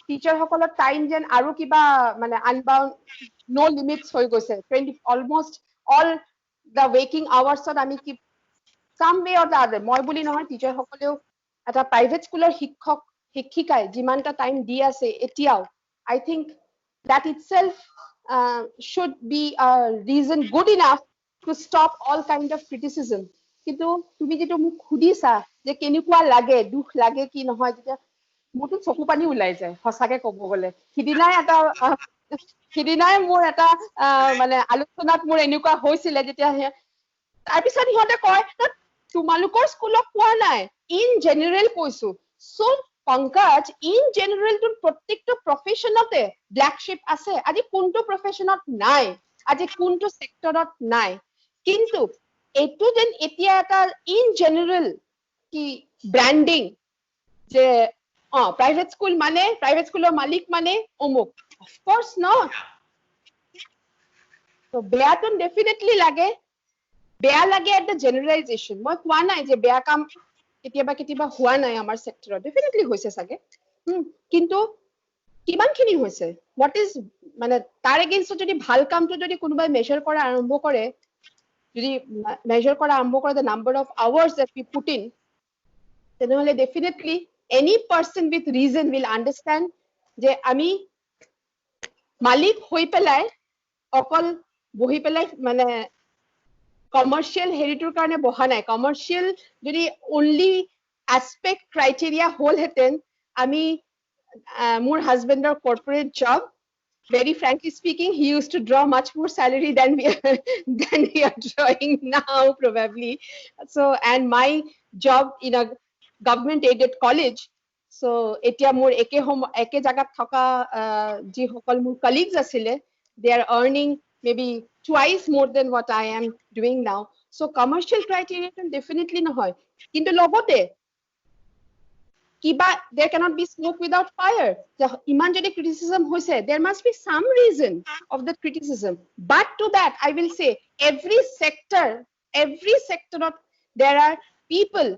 টিচাৰ সকলৰ টাইম যেন আৰু কিবা মানে আনবাউন্ড নো লিমিটস হৈ গৈছে 20 অলমোস্ট অল দা ওয়েকিং আৱাৰ্ছত আমি কি সাম ৱে অৰ দা আদাৰ মই বুলি নহয় টিচাৰ সকলেও এটা প্ৰাইভেট স্কুলৰ শিক্ষক শিক্ষিকাই যিমানটা টাইম দি আছে এতিয়াও আই think that itself should be a reason good enough to stop all kind of criticism কিন্তু তুমি যেটো মোক খুদিছা যে কেনেকুৱা লাগে দুখ লাগে কি নহয় যেতিয়া মোৰটো চকু পানী ওলাই যায় হসাকে ক'ব গলে হিদিনাই মোৰ এটা মানে আলোচনাত মোৰ এনেকুৱা হৈছিল যেতিয়া তাৰ পিছত ইহঁতে কয় তোমালোকৰ স্কুলত কোৱা নাই ইন জেনাৰেল কৈছো সো পংকজ ইন জেনাৰেল তো প্ৰত্যেকটো প্ৰফেশনতে ব্ল্যাক শিপ আছে আজি কোনটো প্ৰফেশনত নাই আজি কোনটো সেক্টৰত নাই কিন্তু এটো যেন এতিয়া এটা ইন জেনাৰেল কি ব্ৰ্যান্ডিং যে প্ৰাইভেট স্কুল মানে প্ৰাইভেট স্কুলৰ মালিক মানে অমুক অফ কোর্স নট তো বেয়াটো ডেফিনেটলি লাগে বেয়া লাগে এট দ্য জেনারেলাইজেশন মই কোৱা নাই যে বেয়া কাম কেতিয়াবা হোৱা নাই আমাৰ সেক্টৰত ডেফিনেটলি হৈছে সাগে কিন্তু কিমানখিনি হৈছে হোৱাট ইজ মানে তাৰ এগেইনষ্ট যদি ভাল কামটো যদি কোনোবাই মেজাৰ কৰা আৰম্ভ কৰে যদি measure করা আরম্ভ করে the number of hours that we put in then definitely any person with reason will understand যে আমি মালিক হই পেলাই অকল বহি পেলাই মানে কমার্শিয়াল হেৰিটোৰ কাৰণে বহা নাই কমাৰ্শিয়াল যদি only aspect criteria হল হেতেন আমি মোৰ হাজবেণ্ডৰ corporate job very frankly speaking, he used to draw much more salary than we are drawing now, probably. So, and my job in a government-aided college. So, etia more eke jagat thoka ji hokol মোৰ colleagues asile, they are earning maybe twice more than what I am doing now. So, commercial criteria definitely নহয়. কিন্তু লগতে kiba there cannot be smoke without fire iman jodi criticism hoise there must be some reason of the criticism but to that I will say every sector of there are people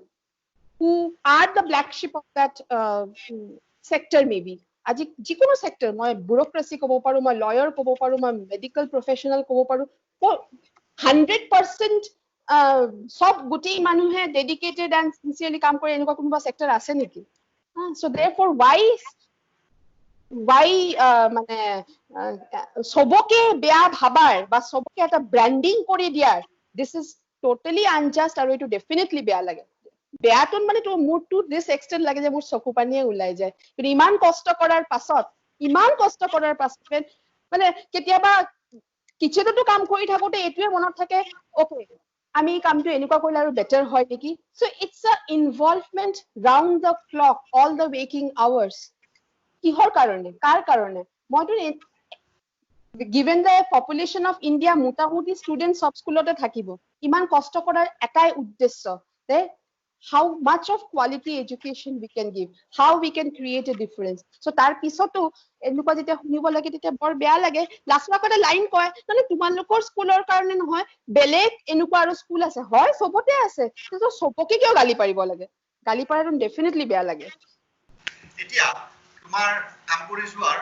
who are the black sheep of that sector maybe aji jikono sector moi bureaucracy kobo paru moi lawyer kobo paru moi medical professional kobo paru 100% সব গুটি মানুহে dedicated and sincerely কাম কৰে এনেকুৱা কোনোবা sector আছে নেকি so therefore why মানে সবকে বেয়া ভাবাৰ বা সবকে এটা ব্ৰ্যান্ডিং কৰি দিয়াৰ this is totally unjust আৰু এটো definitely বেয়া লাগে বেয়াটোন মানে তো মুডটো this extent লাগে যে মোৰ চকু পানীয়ে ওলাই যায় কিন্তু ইমান কষ্ট কৰাৰ পাছত মানে কেতিয়াবা কিচেনতো কাম কৰি থাকোতে এটোৱে মনত থাকে ওকে আমি কামটো এনেকুৱা কৰিলে আৰু বেটাৰ হয় নেকি so it's a involvement round the clock all the waking hours কিহৰ কাৰণে কাৰ কাৰণে মইতো given the population of India মোটামুটি students সব স্কুলতে থাকিব ইমান কষ্ট কৰাৰ এটাই উদ্দেশ্য যে how much of quality education we can give how we can create a difference so tar pisotu enuka jeta hunibo lage tete bor beya lage last makota line koy nale tumalokor schoolor karone nohoy belek enuka aru school ase hoy sobote ase to soboke kyo gali paribo lage gali paradon definitely beya lage etia tumar kam kori joar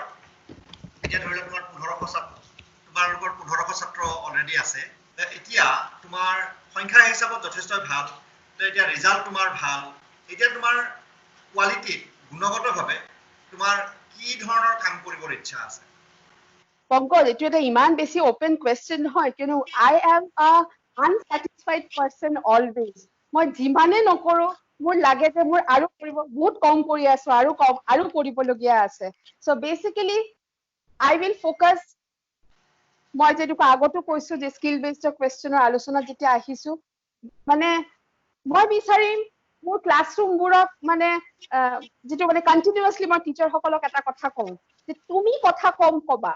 etia dhorila tumar 1500 ছাত্র tumar lokor 1500 ছাত্র already ase etia tumar সংখ্যা হিসাবত যথেষ্ট ভাল এতিয়া result তোমাৰ ভাল, এতিয়া তোমাৰ কোৱালিটি গুণগতভাৱে তোমাৰ কি ধৰণৰ কাম কৰিবৰ ইচ্ছা আছে? পংকজ, এইটো এটা ইমান বেছি অপেন কুৱেশ্যন নহয়, কিয়নো I am a আনছেটিছফাইড person always. মই যিমানে নকৰো মোৰ লাগে যে মোৰ আৰু বহুত কম কৰি আছো, আৰু কৰিবলগীয়া আছে। চ' বেচিকেলি I will focus, মই যেনেকুৱা আগতো কৈছো যে স্কিল বেছড কুৱেশ্যনৰ আলোচনাত যেতিয়া আহিছো, মানে মই বিচাৰিম মোৰ ক্লাছৰুমবোৰত মানে যিটো মানে কণ্টিনিউৱাছলি মই টিচাৰসকলক এটা কথা কওঁ যে তুমি কথা কম কবা,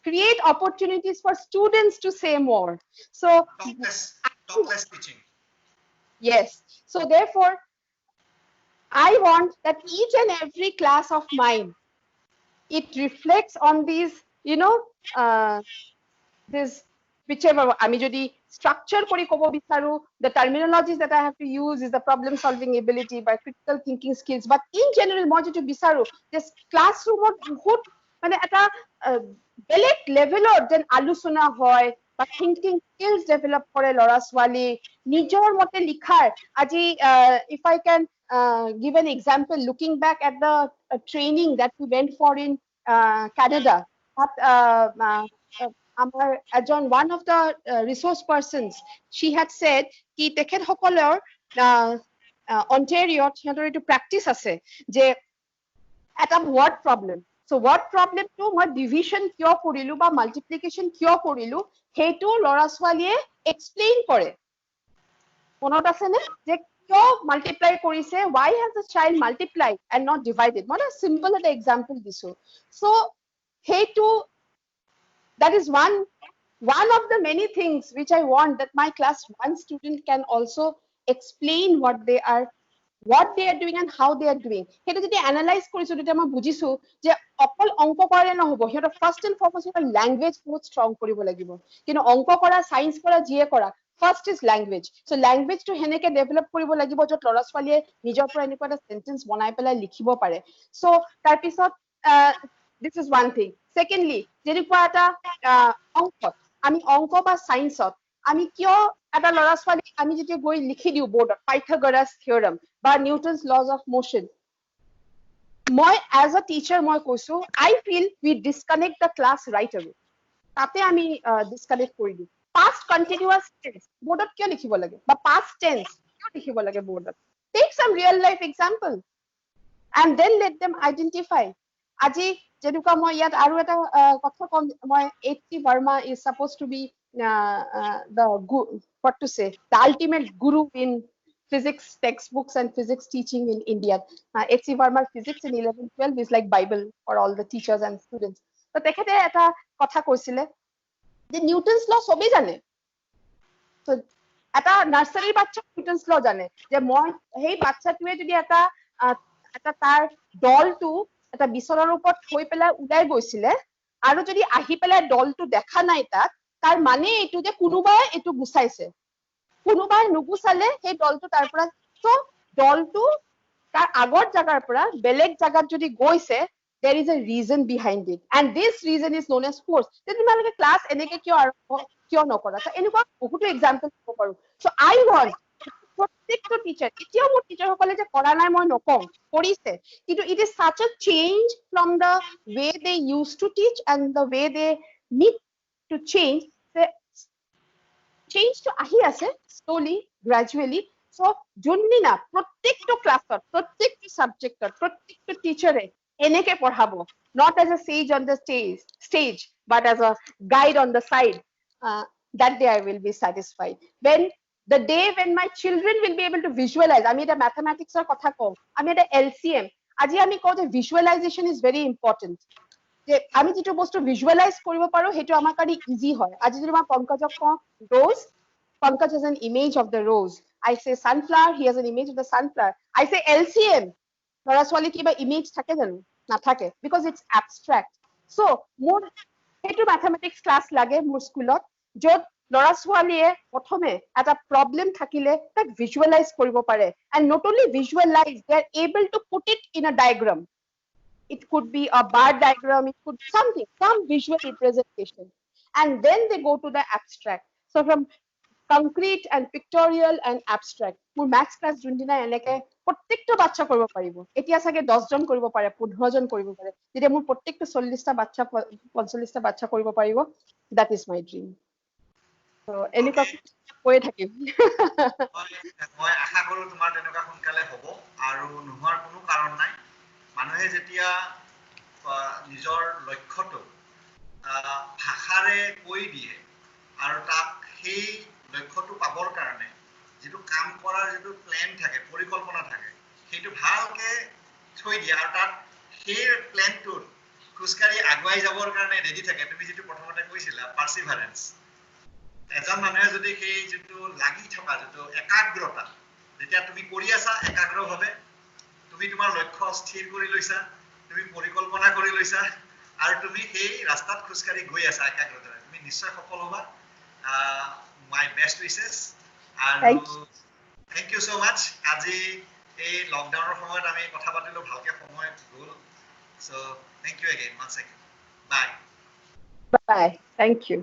create opportunities for students to say more. So talkless teaching. Yes, so therefore I want that each and every class of mine, it reflects on these, this whichever আমি যদি structure কৰি ক'ব বিচাৰো, the terminologies that I have to use is the problem solving ability by critical thinking skills, but in general মই যদি বিচাৰো যে ক্লাছৰুমত বহুত মানে এটা বেলেগ লেভেলৰ যেন আলোচনা হয় বা থিংকিং স্কিলছ ডেভেলপ কৰে ল'ৰা ছোৱালী নিজৰ মতে লিখাৰ। আজি if I can give an example, looking back at the training that we went for in Canada, one of the resource persons, she had said ki তেখেতসকলৰ অন্টেৰিঅত সিহঁতৰ এইটো প্ৰেক্টিচ আছে যে এটা word problem. So word problem to মই division কিয় কৰিলো বা multiplication কিয় কৰিলো সেইটো ল'ৰা ছোৱালীয়ে explain কৰে। মনত আছে নে যে কিয় multiply কৰিছে, why has the child multiplied and not divided? মই এটা simple এটা example দিছো। So সেইটো, that is one of the many things which I want that my class 1 student can also explain what they are doing and how they are doing. সেইটো যদি analyse কৰিছো তেতিয়া মই বুজিছো যে অকল অংক কৰে নহব, সিহঁতৰ ফাৰ্ষ্ট এণ্ড ফৰমষ্ট লেংগুৱেজ বহুত ষ্ট্ৰং কৰিব লাগিব। কিন্তু অংক কৰা, চায়েন্স কৰা, যিয়ে কৰা, ফাৰ্ষ্ট ইজ লেংগুৱেজ। চ' লেংগুৱেজটো সেনেকে ডেভেলপ কৰিব লাগিব য'ত ল'ৰা ছোৱালীয়ে নিজৰ পৰা এনেকুৱা এটা চেণ্টেন্স বনাই পেলাই লিখিব পাৰে। চ' তাৰপিছত this is one thing. Secondly, যেনেকুৱা এটা অংকত আমি অংক বা চায়েন্সত আমি কিয় এটা ল'ৰা ছোৱালী আমি যেতিয়া গৈ লিখি দিওঁ বৰ্ডত পাইথাগোৰাছ থিয়ৰম বা নিউটনছ লজ অফ মোশ্যন, মই এজ আ টিচাৰ মই কৈছো I feel we disconnect the class right away. তাতে আমি ডিসকানেক্ট কৰি দিওঁ। past continuous tense বৰ্ডত কিয় লিখিব লাগে বা past tense কিয় লিখিব লাগে বৰ্ডত? Take some real life example and then let them identify. আজি যেনেকুৱা মই ইয়াত আৰু এটা কথা কম, মই H.C. Verma is supposed to be the ultimate guru in physics textbooks and physics teaching in India. H.C. Verma's physics in 11-12 is like Bible for all the teachers and students. So তেখেতে এটা কথা কৈছিলে যে Newton's ল সবেই জানে। So এটা নাৰ্চাৰীৰ বাচ্চা নিউটনছ ল জানে যে মই সেই বাচ্চাটোৱে যদি এটা তাৰ দলটো এটা বিচনাৰ ওপৰত থৈ পেলাই ওলাই গৈছিলে আৰু যদি আহি পেলাই দলটো দেখা নাই তাত, তাৰ মানে এইটো যে কোনোবাই এইটো গুচাইছে, কোনোবাই নুগুচালে সেই দলটো তাৰ পৰা, so দলটো তাৰ আগৰ জাগাৰ পৰা বেলেগ জাগাত যদি গৈছে, there is a reason behind it and this reason is known as force. তোমালোকে ক্লাছ এনেকে কিয় নকৰা? এনেকুৱা বহুতো এক্সাম্পল দিব পাৰো। So I want প্ৰত্যেকটো টিচাৰ, এতিয়াও মোৰ টিচাৰসকলে যে কৰা নাই মই নকওঁ, কৰিছে, কিন্তু it is such a change from the way they used to teach and the way they need to change. Change to ahi ase slowly, gradually. So যোনদিনা প্ৰত্যেকটো ক্লাছত, প্ৰত্যেকটো সাবজেক্টত, প্ৰত্যেকটো টিচাৰে এনেকে পঢ়াব, not as a sage on the stage but as a guide on the side, that day I will be satisfied. When the day when my children will be able to visualize, আমি এটা mathematics কথা কওঁ, আমি এটা LCM, আজি আমি কওঁ যে visualization is very important. যে আমি যেটো বস্তু ভিজুৱেলাইজ কৰিব পাৰো সেইটো আমাৰ কাৰণে ইজি হয়। আজি যদি মই পংকজক কওঁ rose, Pankaj has an image of the rose. I say sunflower, he has an image of the sunflower. I say LCM, ল'ৰা ছোৱালী কিবা ইমেজ থাকে জানো? নাথাকে, because it's abstract. So মোৰ সেইটো mathematics class লাগে মোৰ স্কুলত, য'ত ল'ৰা ছোৱালীয়ে প্ৰথমে এটা প্ৰবলেম থাকিলে তাক ভিজুৱেলাইজ কৰিব পাৰে, and not only visualize, they are able to put it in a diagram. It could be a bar diagram, it could something, some visual representation, and then they go to the abstract. So from concrete and pictorial and abstract. মোৰ maths class যোনদিনা এনেকে প্ৰত্যেকটো বাচ্চা কৰিব পাৰিব, এতিয়া চাগে 10 জন কৰিব পাৰে, 15 জন কৰিব পাৰে, যেতিয়া মোৰ প্ৰত্যেকটো 40টা বাচ্চা 45টা বাচ্চা কৰিব পাৰিব, that is my dream. So এনেকুৱা কৈ থাকিম। মই আশা কৰো তোমাৰ তেনেকুৱা সোনকালে হ'ব আৰু নোহোৱাৰ কোনো কাৰণ নাই। মানুহে যেতিয়া নিজৰ লক্ষ্যটো ভাষাৰে কৈ দিয়ে আৰু তাক সেই লক্ষ্যটো পাবৰ কাৰণে যিটো কাম কৰাৰ যিটো প্লেন থাকে, পৰিকল্পনা থাকে, সেইটো ভালকে থৈ দিয়ে আৰু তাত সেই প্লেনটোত খোজকাঢ়ি আগুৱাই যাবৰ কাৰণে ৰেডি থাকে। তুমি যিটো প্ৰথমতে কৈছিলা পাৰ্চিভাৰেন্স, এজন মানুহে যদি সেই যিটো লাগি থকা যিটো একাগ্ৰতা, যেতিয়া তুমি কৰি আছা একাগ্ৰভাৱে, তুমি তোমাৰ লক্ষ্য স্থিৰ কৰি লৈছা, তুমি পৰিকল্পনা কৰি লৈছা আৰু তুমি সেই ৰাস্তাত খোজকাঢ়ি গৈ আছা একাগ্ৰতাৰে, তুমি নিশ্চয় সফল হ'বা। মাই বেষ্ট উইচেছ আৰু থেংক ইউ ছ' মাছ। আজি এই লকডাউনৰ সময়ত আমি কথা পাতিলো, ভালকে সময় গ'ল। So' thank you again, once again. Bye. Bye. Thank you.